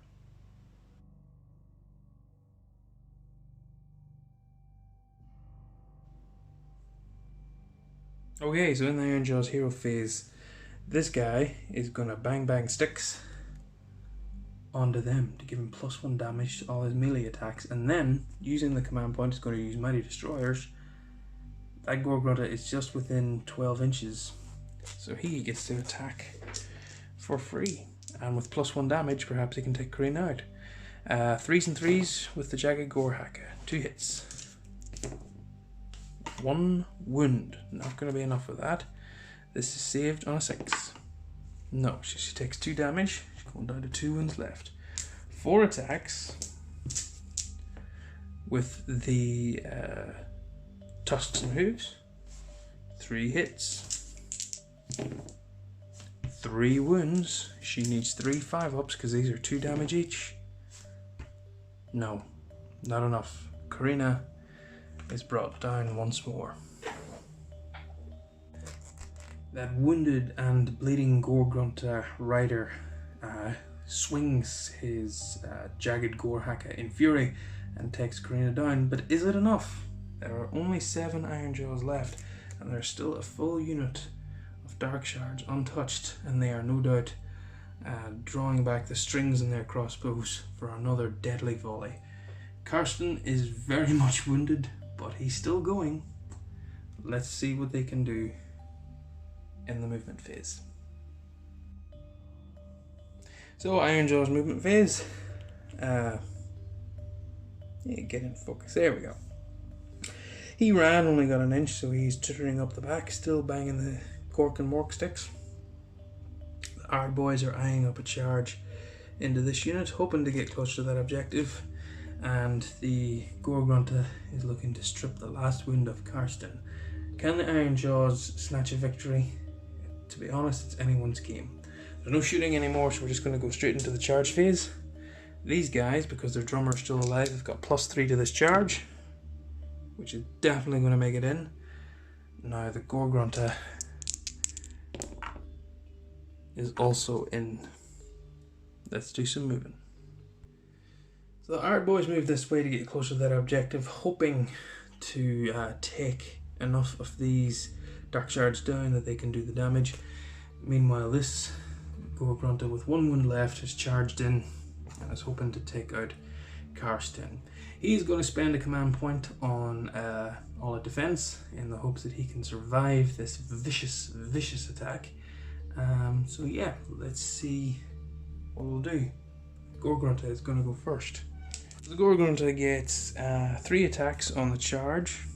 Okay, so in the Ironjawz hero phase, this guy is going to bang bang sticks onto them to give him +1 damage to all his melee attacks, and then using the command point, he's going to use Mighty Destroyers. That gore grunter is just within 12 inches, so he gets to attack for free, and with +1 damage perhaps he can take Carina out. 3s and 3s with the jagged gore hacker. 2 hits. 1 wound. Not going to be enough for that. This is saved on a 6. No, she takes 2 damage. She's going down to 2 wounds left. 4 attacks with the tusks and hooves. 3 hits. 3 wounds. She needs 3 5-ups because these are 2 damage each. No, not enough. Carina is brought down once more. That wounded and bleeding gore grunter rider swings his jagged gore hacker in fury and takes Carina down, but is it enough? There are only 7 Ironjawz left, and there's still a full unit of dark shards untouched, and they are no doubt drawing back the strings in their crossbows for another deadly volley. Karsten is very much wounded, but he's still going. Let's see what they can do in the movement phase. So Ironjawz movement phase. Yeah, get in focus. There we go. He ran, only got an inch, so he's tittering up the back, still banging the cork and mork sticks. Our boys are eyeing up a charge into this unit, hoping to get close to that objective, and the Gorgrunta is looking to strip the last wound of Karsten. Can the Ironjawz snatch a victory? To be honest, it's anyone's game. There's no shooting anymore, so we're just going to go straight into the charge phase. These guys, because their drummer is still alive, have got +3 to this charge, which is definitely going to make it in. Now the Gorgrunta is also in. Let's do some moving. So our boys move this way to get closer to that objective, hoping to take enough of these dark shards down that they can do the damage. Meanwhile, this Gorgrunta with 1 wound left has charged in and is hoping to take out Karsten. He's going to spend a command point on all of defense in the hopes that he can survive this vicious attack. So yeah, let's see what we'll do. Gorgrunta is going to go first. The Gorgrunta gets 3 attacks on the charge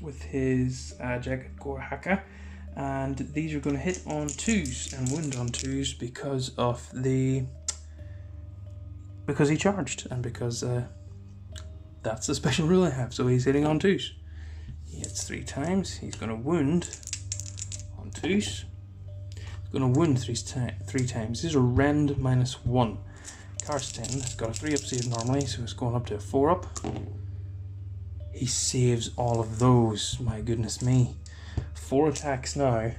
with his Jagged Gore Haka, and these are going to hit on 2s and wound on 2s because he charged, and because that's the special rule I have. So he's hitting on 2s. He hits 3 times. He's going to wound on 2s. He's going to wound 3 times. These are rend -1. Karsten has got a 3 up save normally, so it's going up to a 4 up. He saves all of those. My goodness me. 4 attacks now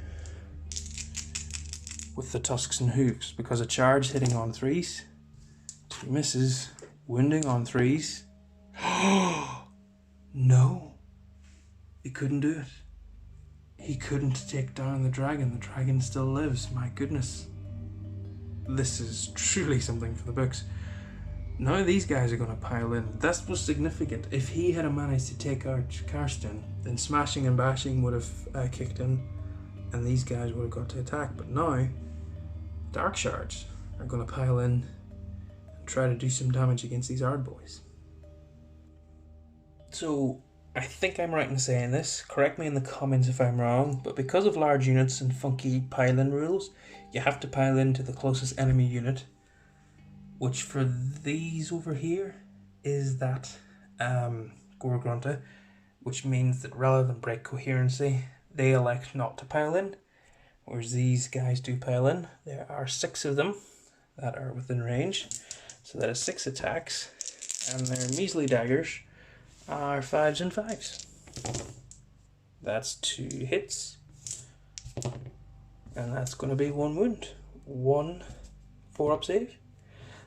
with the tusks and hooves, because a charge hitting on 3s. 2 misses, wounding on 3s. No, he couldn't do it. He couldn't take down the dragon. The dragon still lives. My goodness. This is truly something for the books. Now these guys are going to pile in. This was significant. If he had managed to take out Karsten, then smashing and bashing would have kicked in, and these guys would have got to attack. But now, dark shards are going to pile in and try to do some damage against these Ard boys. So I think I'm right in saying this. Correct me in the comments if I'm wrong, but because of large units and funky pile-in rules, you have to pile into the closest enemy unit, which for these over here is that Gorgrunta, which means that rather than break coherency, they elect not to pile in, whereas these guys do pile in. There are 6 of them that are within range, so that is 6 attacks, and their measly daggers are 5s and 5s. That's 2 hits, and that's going to be 1 wound. 1 4-up save.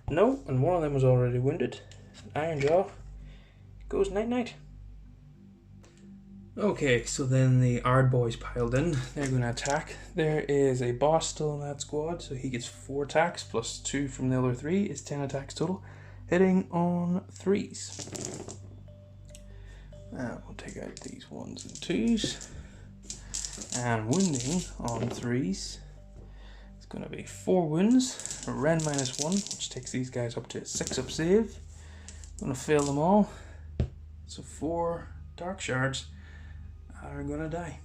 No, and one of them was already wounded. Ironjawz goes night-night. Okay, so then the Ard boys piled in. They're going to attack. There is a boss still in that squad, so he gets 4 attacks plus 2 from the other 3 is 10 attacks total, hitting on 3s. We'll take out these 1s and 2s, and wounding on 3s. It's going to be 4 wounds, rend -1, which takes these guys up to a 6-up save. I'm going to fail them all, so 4 dark shards are going to die.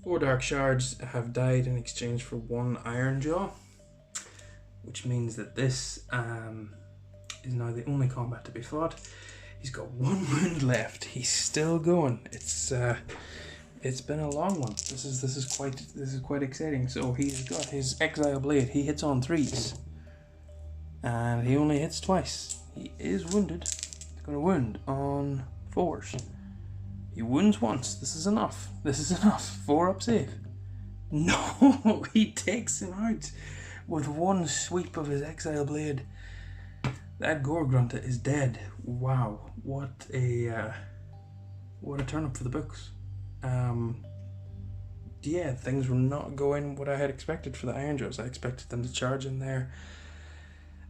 4 dark shards have died in exchange for 1 Ironjawz, which means that this is now the only combat to be fought. He's got 1 wound left. He's still going. It's been a long one. This is quite exciting. So he's got his Exile Blade. He hits on 3s, and he only hits twice. He is wounded. He's going to wound on 4s. He wounds once. This is enough. 4-up save. No, he takes him out with 1 sweep of his Exile Blade. That Gorgrunta is dead. Wow, what a turn up for the books. Yeah, things were not going what I had expected for the Ironjawz. I expected them to charge in there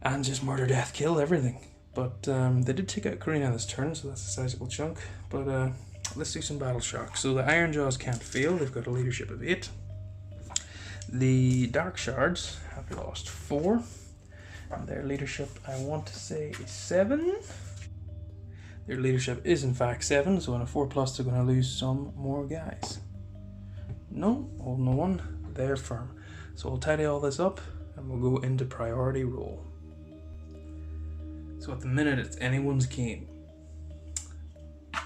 and just murder, death, kill everything. But they did take out Carina this turn, so that's a sizable chunk. But let's do some battle shock. So the Ironjawz can't fail. They've got a leadership of 8. the Dark Shards have lost 4. And their leadership, I want to say, is 7. Their leadership is in fact 7, so on a 4+, they're going to lose some more guys. No, holding a 1, they're firm. So we'll tidy all this up and we'll go into priority roll. So at the minute, it's anyone's game.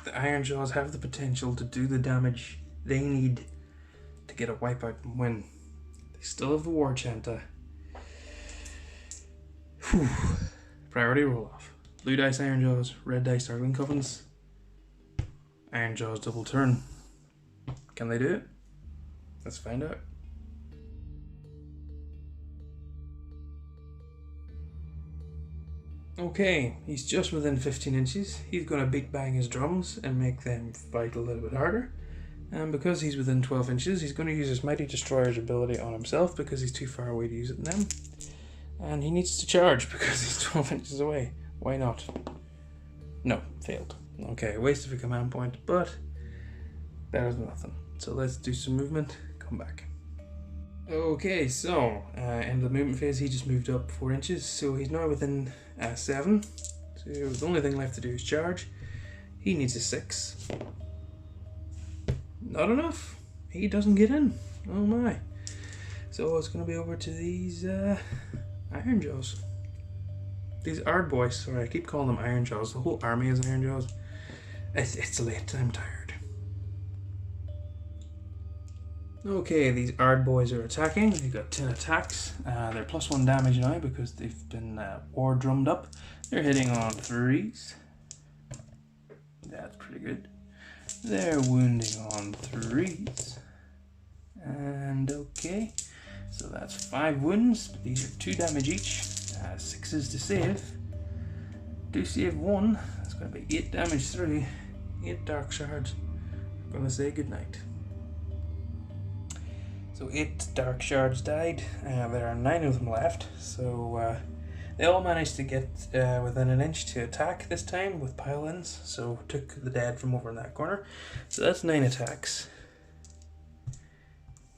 The Ironjawz have the potential to do the damage they need to get a wipeout and win. They still have the War Chanta. Whew. Priority roll off. Blue dice Ironjawz, red dice Darkling Covens. Ironjawz double turn. Can they do it? Let's find out. Okay, he's just within 15 inches. He's going to beat bang his drums and make them fight a little bit harder. And because he's within 12 inches, he's going to use his Mighty Destroyer's ability on himself because he's too far away to use it on them. And he needs to charge because he's 12 inches away. Why not? No, failed. Okay, waste of a command point, but better than nothing. So let's do some movement, come back. Okay, so in the movement phase, he just moved up 4 inches, so he's now within 7. So the only thing left to do is charge. He needs a 6. Not enough. He doesn't get in. Oh my. So it's going to be over to these Ironjawz. These Ard boys. Sorry, I keep calling them Ironjawz. The whole army is Ironjawz. It's late. I'm tired. Okay, these Ard boys are attacking. They've got 10 attacks. They're +1 damage now because they've been war drummed up. They're hitting on 3s. That's pretty good. They're wounding on 3s. And okay, so that's 5 wounds. But these are 2 damage each. 6s to save. Do save 1. That's going to be 8 damage through. 8 Dark Shards. I'm going to say goodnight. So 8 Dark Shards died. There are 9 of them left. So they all managed to get within an inch to attack this time with pile-ins. So took the dead from over in that corner. So that's 9 attacks.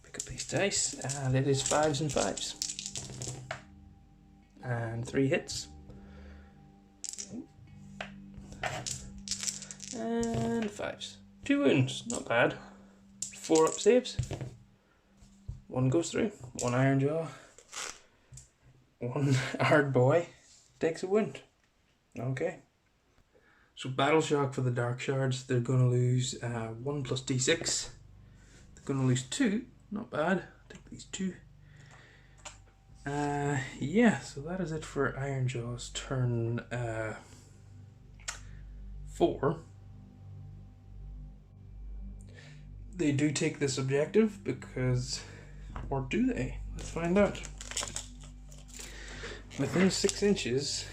Pick up these dice, and it is 5s and 5s. And 3 hits. And 5s. 2 wounds, not bad. 4 up saves. 1 goes through. 1 Ironjaw. 1 Ard boy takes a wound. Okay. So battle shock for the Dark Shards. They're going to lose 1 plus d6. They're going to lose 2. Not bad. Take these 2. Yeah, so that is it for Ironjawz turn 4. They do take this objective because, or do they? Let's find out. Within 6 inches,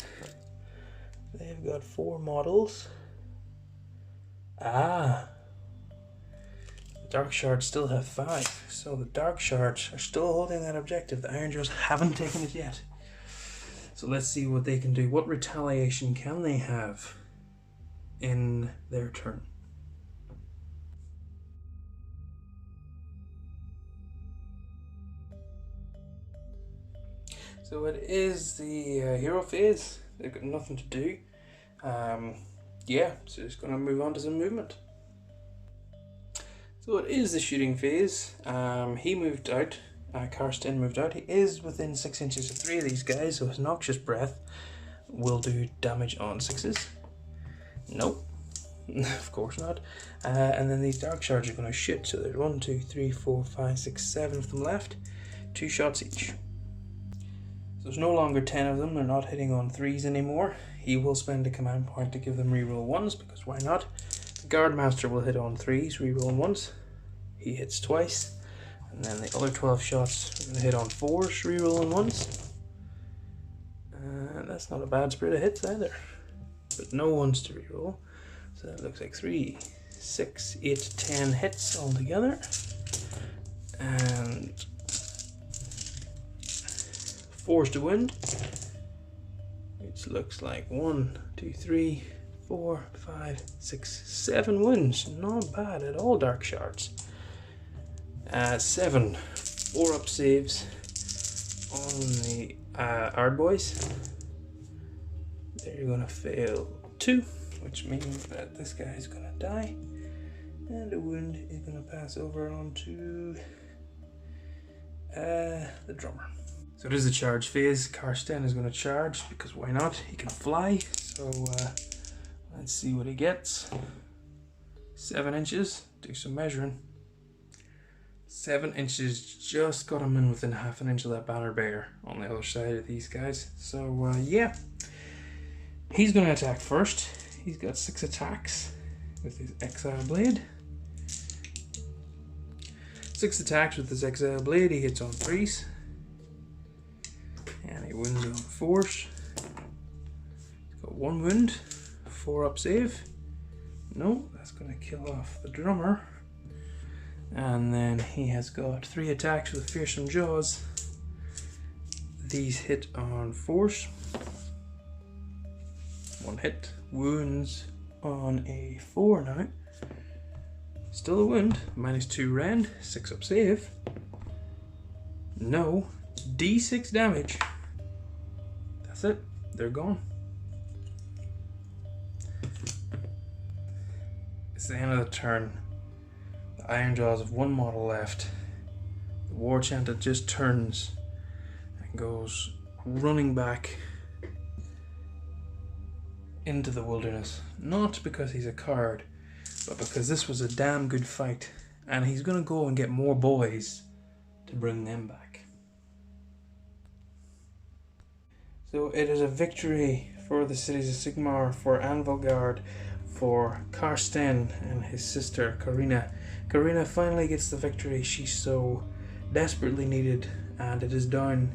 they've got 4 models. The Dark Shards still have 5, so the Dark Shards are still holding that objective. The Ironjawz haven't taken it yet. So let's see what they can do. What retaliation can they have in their turn? So it is the hero phase. They've got nothing to do. Yeah, so just going to move on to some movement. So it is the shooting phase. He moved out. Karsten moved out. He is within 6 inches of 3 of these guys, so his Noxious Breath will do damage on 6s. Nope. Of course not. And then these Dark Shards are going to shoot. So there's 1, 2, 3, 4, 5, 6, 7 of them left. 2 shots each. So there's no longer 10 of them. They're not hitting on 3s anymore. He will spend a command point to give them reroll 1s, because why not? The Guardmaster will hit on 3s, reroll 1s. He hits twice. And then the other 12 shots are going to hit on 4s, rerolling 1s. That's not a bad spread of hits either. But no 1s to reroll. So that looks like 3, 6, 8, 10 hits altogether. And 4s to wound. Which looks like 1, 2, 3, 4, 5, 6, 7 wounds. Not bad at all, Dark Shards. 7 4-up saves on the Ard boys. They're going to fail 2, which means that this guy is going to die. And the wound is going to pass over onto the drummer. So it is a charge phase. Karsten is going to charge because why not? He can fly. So let's see what he gets. 7 inches. Do some measuring. 7 inches just got him in within half an inch of that banner bear on the other side of these guys. So yeah, he's going to attack first. He's got 6 attacks with his Exile Blade. 6 attacks with his Exile Blade. He hits on 3s. And he wounds on 4s. He's got 1 wound. 4-up save. No, that's going to kill off the drummer. And then he has got 3 attacks with Fearsome Jaws. These hit on 4s. 1 hit. Wounds on a 4 now. Still a wound. -2 rend. 6-up save. No. D6 damage. That's it. They're gone. It's the end of the turn. The Ironjawz have 1 model left. The War Chanter just turns and goes running back into the wilderness. Not because he's a coward, but because this was a damn good fight. And he's going to go and get more boys to bring them back. So it is a victory for the cities of Sigmar, for Anvilgard, for Karsten and his sister Carina. Carina finally gets the victory she so desperately needed, and it is down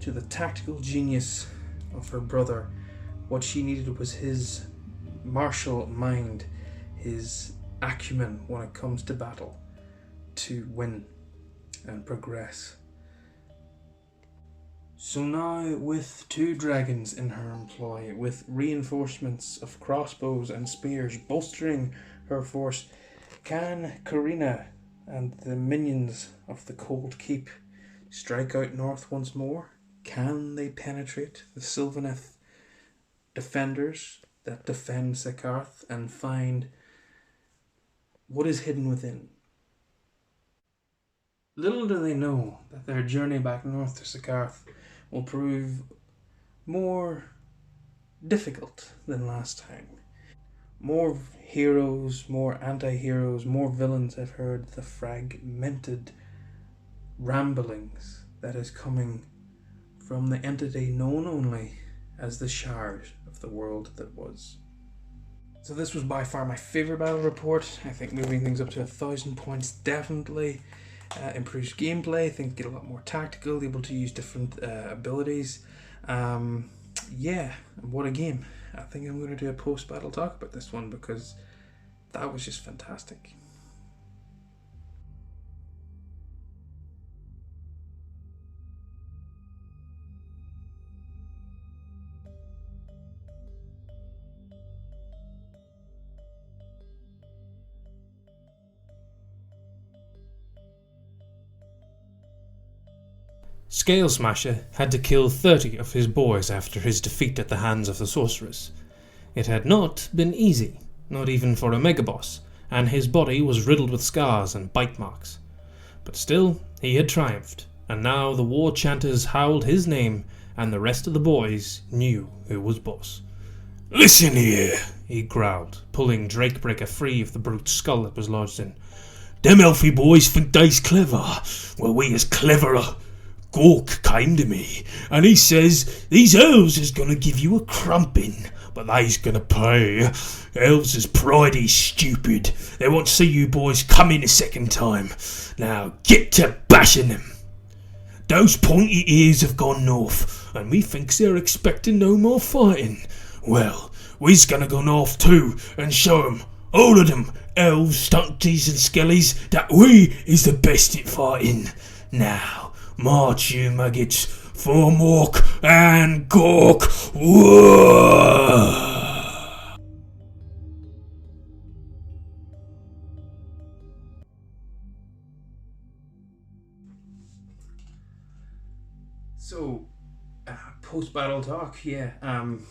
to the tactical genius of her brother. What she needed was his martial mind, his acumen when it comes to battle, to win and progress. So now, with 2 dragons in her employ, with reinforcements of crossbows and spears bolstering her force, can Carina and the minions of the Cold Keep strike out north once more? Can they penetrate the Sylvaneth defenders that defend Sekarth and find what is hidden within? Little do they know that their journey back north to Sekarth will prove more difficult than last time. More heroes, more anti-heroes, more villains have heard the fragmented ramblings that is coming from the entity known only as the Shard of the world that was. So this was by far my favourite battle report. I think moving things up to 1,000 points definitely improves gameplay. Things get a lot more tactical, able to use different abilities. Yeah, what a game. I think I'm going to do a post-battle talk about this one because that was just fantastic. Scale Smasher had to kill 30 of his boys after his defeat at the hands of the sorceress. It had not been easy, not even for a megaboss, and his body was riddled with scars and bite marks. But still, he had triumphed, and now the war chanters howled his name, and the rest of the boys knew who was boss. "Listen here," he growled, pulling Drakebreaker free of the brute's skull that was lodged in. "Them elfie boys think they's clever. Well, we is cleverer. Gork came to me, and he says these elves is gonna give you a crumpin', but they's gonna pay. Elves is pridey stupid. They won't see you boys come in a second time. Now get to bashing them. Those pointy ears have gone north, and we thinks they're expecting no more fighting. Well, we's gonna go north too, and show 'em, all of them, elves, stunties and skellies, that we is the best at fighting. Now, march you maggots, for Mork and Gork. Whoa! So, post-battle talk, yeah. I'm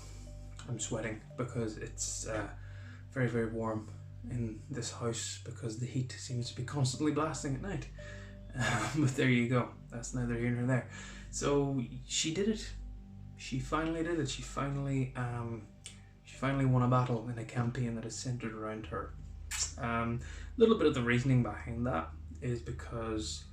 sweating because it's very, very warm in this house because the heat seems to be constantly blasting at night. But there you go. That's neither here nor there. So she did it. She finally did it. She finally won a battle in a campaign that is centered around her. A little bit of the reasoning behind that is because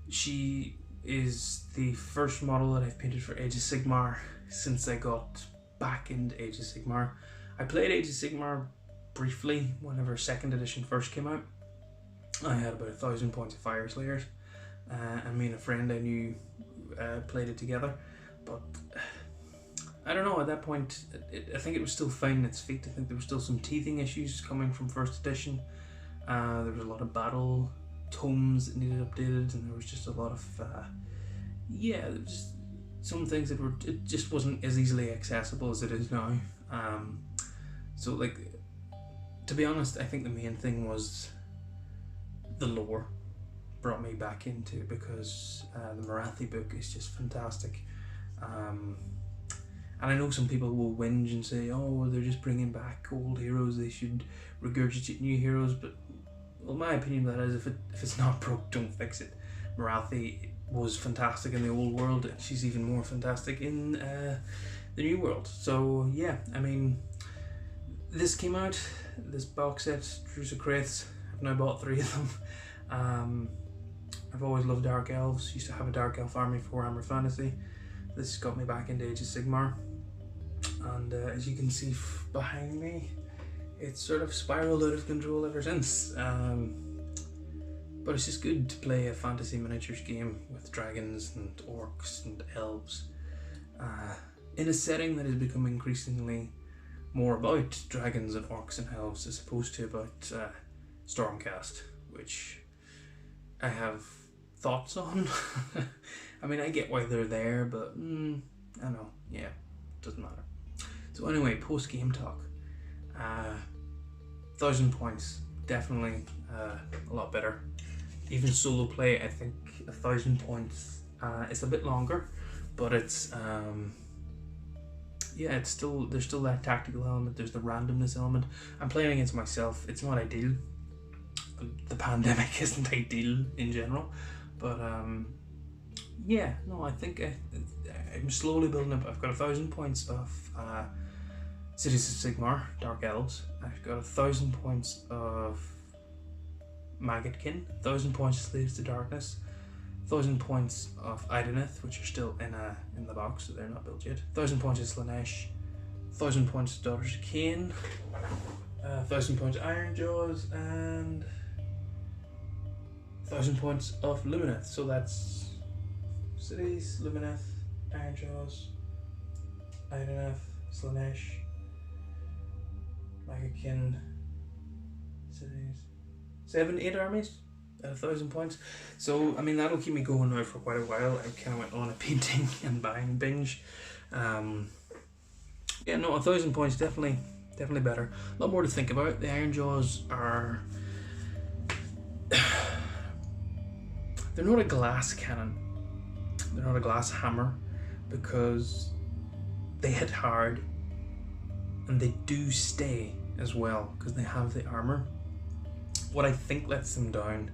she is the first model that I've painted for Age of Sigmar since I got back into Age of Sigmar. I played Age of Sigmar briefly whenever 2nd edition first came out. I had about 1,000 points of Fire Slayers, and me and a friend I knew played it together, but I don't know, at that point I think it was still finding its feet. I think there were still some teething issues coming from 1st edition. There was a lot of battle tomes that needed updated, and there was just a lot of there was just some things that it just wasn't as easily accessible as it is now. So like, to be honest, I think the main thing was the lore brought me back into it, because the Marathi book is just fantastic. And I know some people will whinge and say, oh, they're just bringing back old heroes, they should regurgitate new heroes, but well, my opinion of that is, if it's not broke, don't fix it. Marathi was fantastic in the old world, and she's even more fantastic in the new world. So yeah, I mean, this came out, this box set, Drusa Crates. I've now bought 3 of them. I've always loved Dark Elves, used to have a Dark Elf army for Warhammer Fantasy. This got me back into Age of Sigmar, and as you can see behind me, it's sort of spiraled out of control ever since. But it's just good to play a fantasy miniatures game with dragons and orcs and elves in a setting that has become increasingly more about dragons and orcs and elves as opposed to about Stormcast, which I have thoughts on. I mean, I get why they're there, but I know, yeah, doesn't matter. So anyway, post-game talk. 1,000 points, definitely a lot better. Even solo play, I think 1,000 points, it's a bit longer, but it's it's still, there's still that tactical element, there's the randomness element. I'm playing against myself, it's not ideal. The pandemic isn't ideal in general, but I think I'm slowly building up. I've got 1,000 points of Cities of Sigmar, Dark Elves. I've got 1,000 points of Maggotkin, 1,000 points of Slaves to Darkness, 1,000 points of Ironjawz, which are still in the box, so they're not built yet. 1,000 points of Slaanesh, 1,000 points of Daughters of Cain, 1,000 points of Ironjawz, and 1,000 points of Lumineth. So that's Cities, Lumineth, Ironjawz, Ironjawz, Slaanesh, Maggotkin, Cities. 7-8 armies at 1,000 points. So I mean, that'll keep me going now for quite a while. I kind of went on a painting and buying binge. 1,000 points definitely better. A lot more to think about. The Ironjawz are they're not a glass cannon. They're not a glass hammer, because they hit hard and they do stay as well because they have the armor. What I think lets them down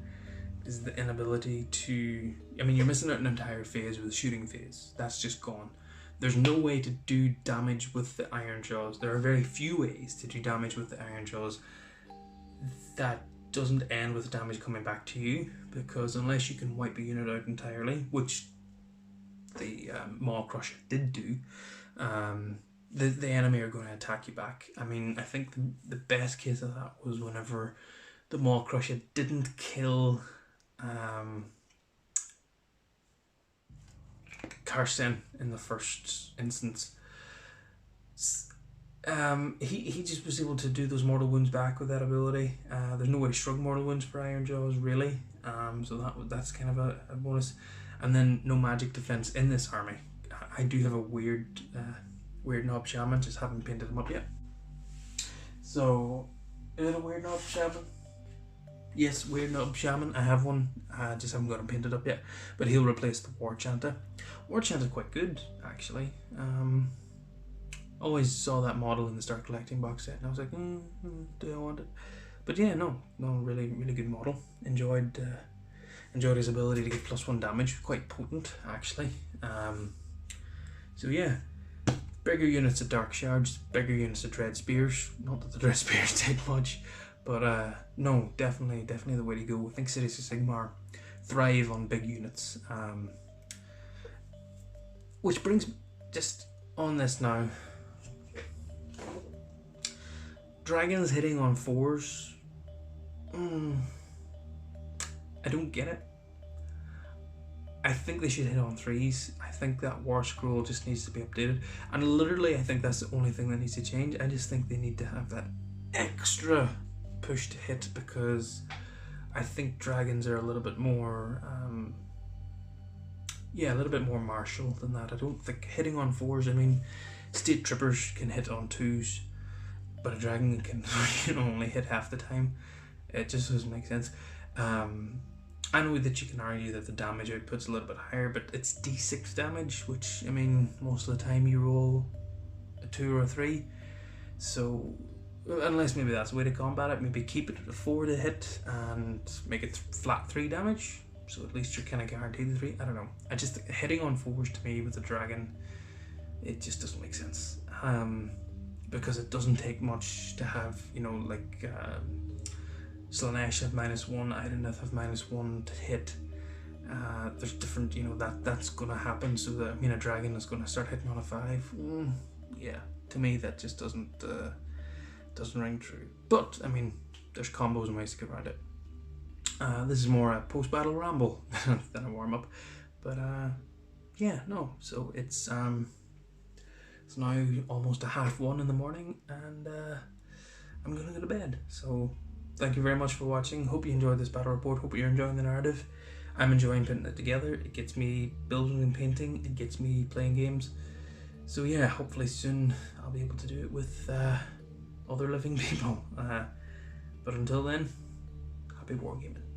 is the inability to... I mean, you're missing out an entire phase with the shooting phase. That's just gone. There's no way to do damage with the Ironjawz. There are very few ways to do damage with the Ironjawz that doesn't end with damage coming back to you, because unless you can wipe a unit out entirely, which the Maw Crusher did do, the enemy are going to attack you back. I mean, I think the best case of that was whenever the Maw Crusher didn't kill Karsten in the first instance. He just was able to do those mortal wounds back with that ability. There's no way to shrug mortal wounds for Ironjawz, really. So that's kind of a bonus. And then no magic defense in this army. I do have a weird knob shaman, just haven't painted them up yet. So, is it a weird knob shaman? Yes, Weird Nub Shaman. I have one. I just haven't got him painted up yet. But he'll replace the War Chanter. War Chanter's quite good, actually. Always saw that model in the Start Collecting box set, and I was like, do I want it? But yeah, no, really, really good model. Enjoyed his ability to give +1 damage. Quite potent, actually. So yeah, bigger units of Dark Shards, bigger units of Dread Spears. Not that the Dread Spears take much. But no, definitely the way to go. I think Cities of Sigmar thrive on big units. Which brings just on this now. Dragons hitting on 4s. I don't get it. I think they should hit on 3s. I think that War Scroll just needs to be updated. And literally, I think that's the only thing that needs to change. I just think they need to have that extra push to hit, because I think dragons are a little bit more a little bit more martial than that. I don't think hitting on 4s, I mean, State Troopers can hit on 2s, but a dragon can only hit half the time. It just doesn't make sense. I know that you can argue that the damage output's a little bit higher, but it's d6 damage, which, I mean, most of the time you roll a 2 or a 3, so unless maybe that's the way to combat it, maybe keep it at a 4 to hit and make it flat 3 damage, so at least you're kind of guaranteed the 3. I don't know. I just hitting on 4s to me with a dragon, it just doesn't make sense. Because it doesn't take much to have, like Slanesh have -1, Ironjawz have -1 to hit. There's different, that's gonna happen. So that, a dragon is gonna start hitting on a 5. Yeah, to me that just doesn't ring true. But I mean, there's combos and ways to get around it. This is more a post-battle ramble than a warm-up, but yeah, no. So it's now almost 1:30 in the morning, and I'm gonna go to bed. So thank you very much for watching. Hope you enjoyed this battle report. Hope you're enjoying the narrative. I'm enjoying putting it together. It gets me building and painting. It gets me playing games. So yeah, hopefully soon I'll be able to do it with other living people. But until then, happy wargaming.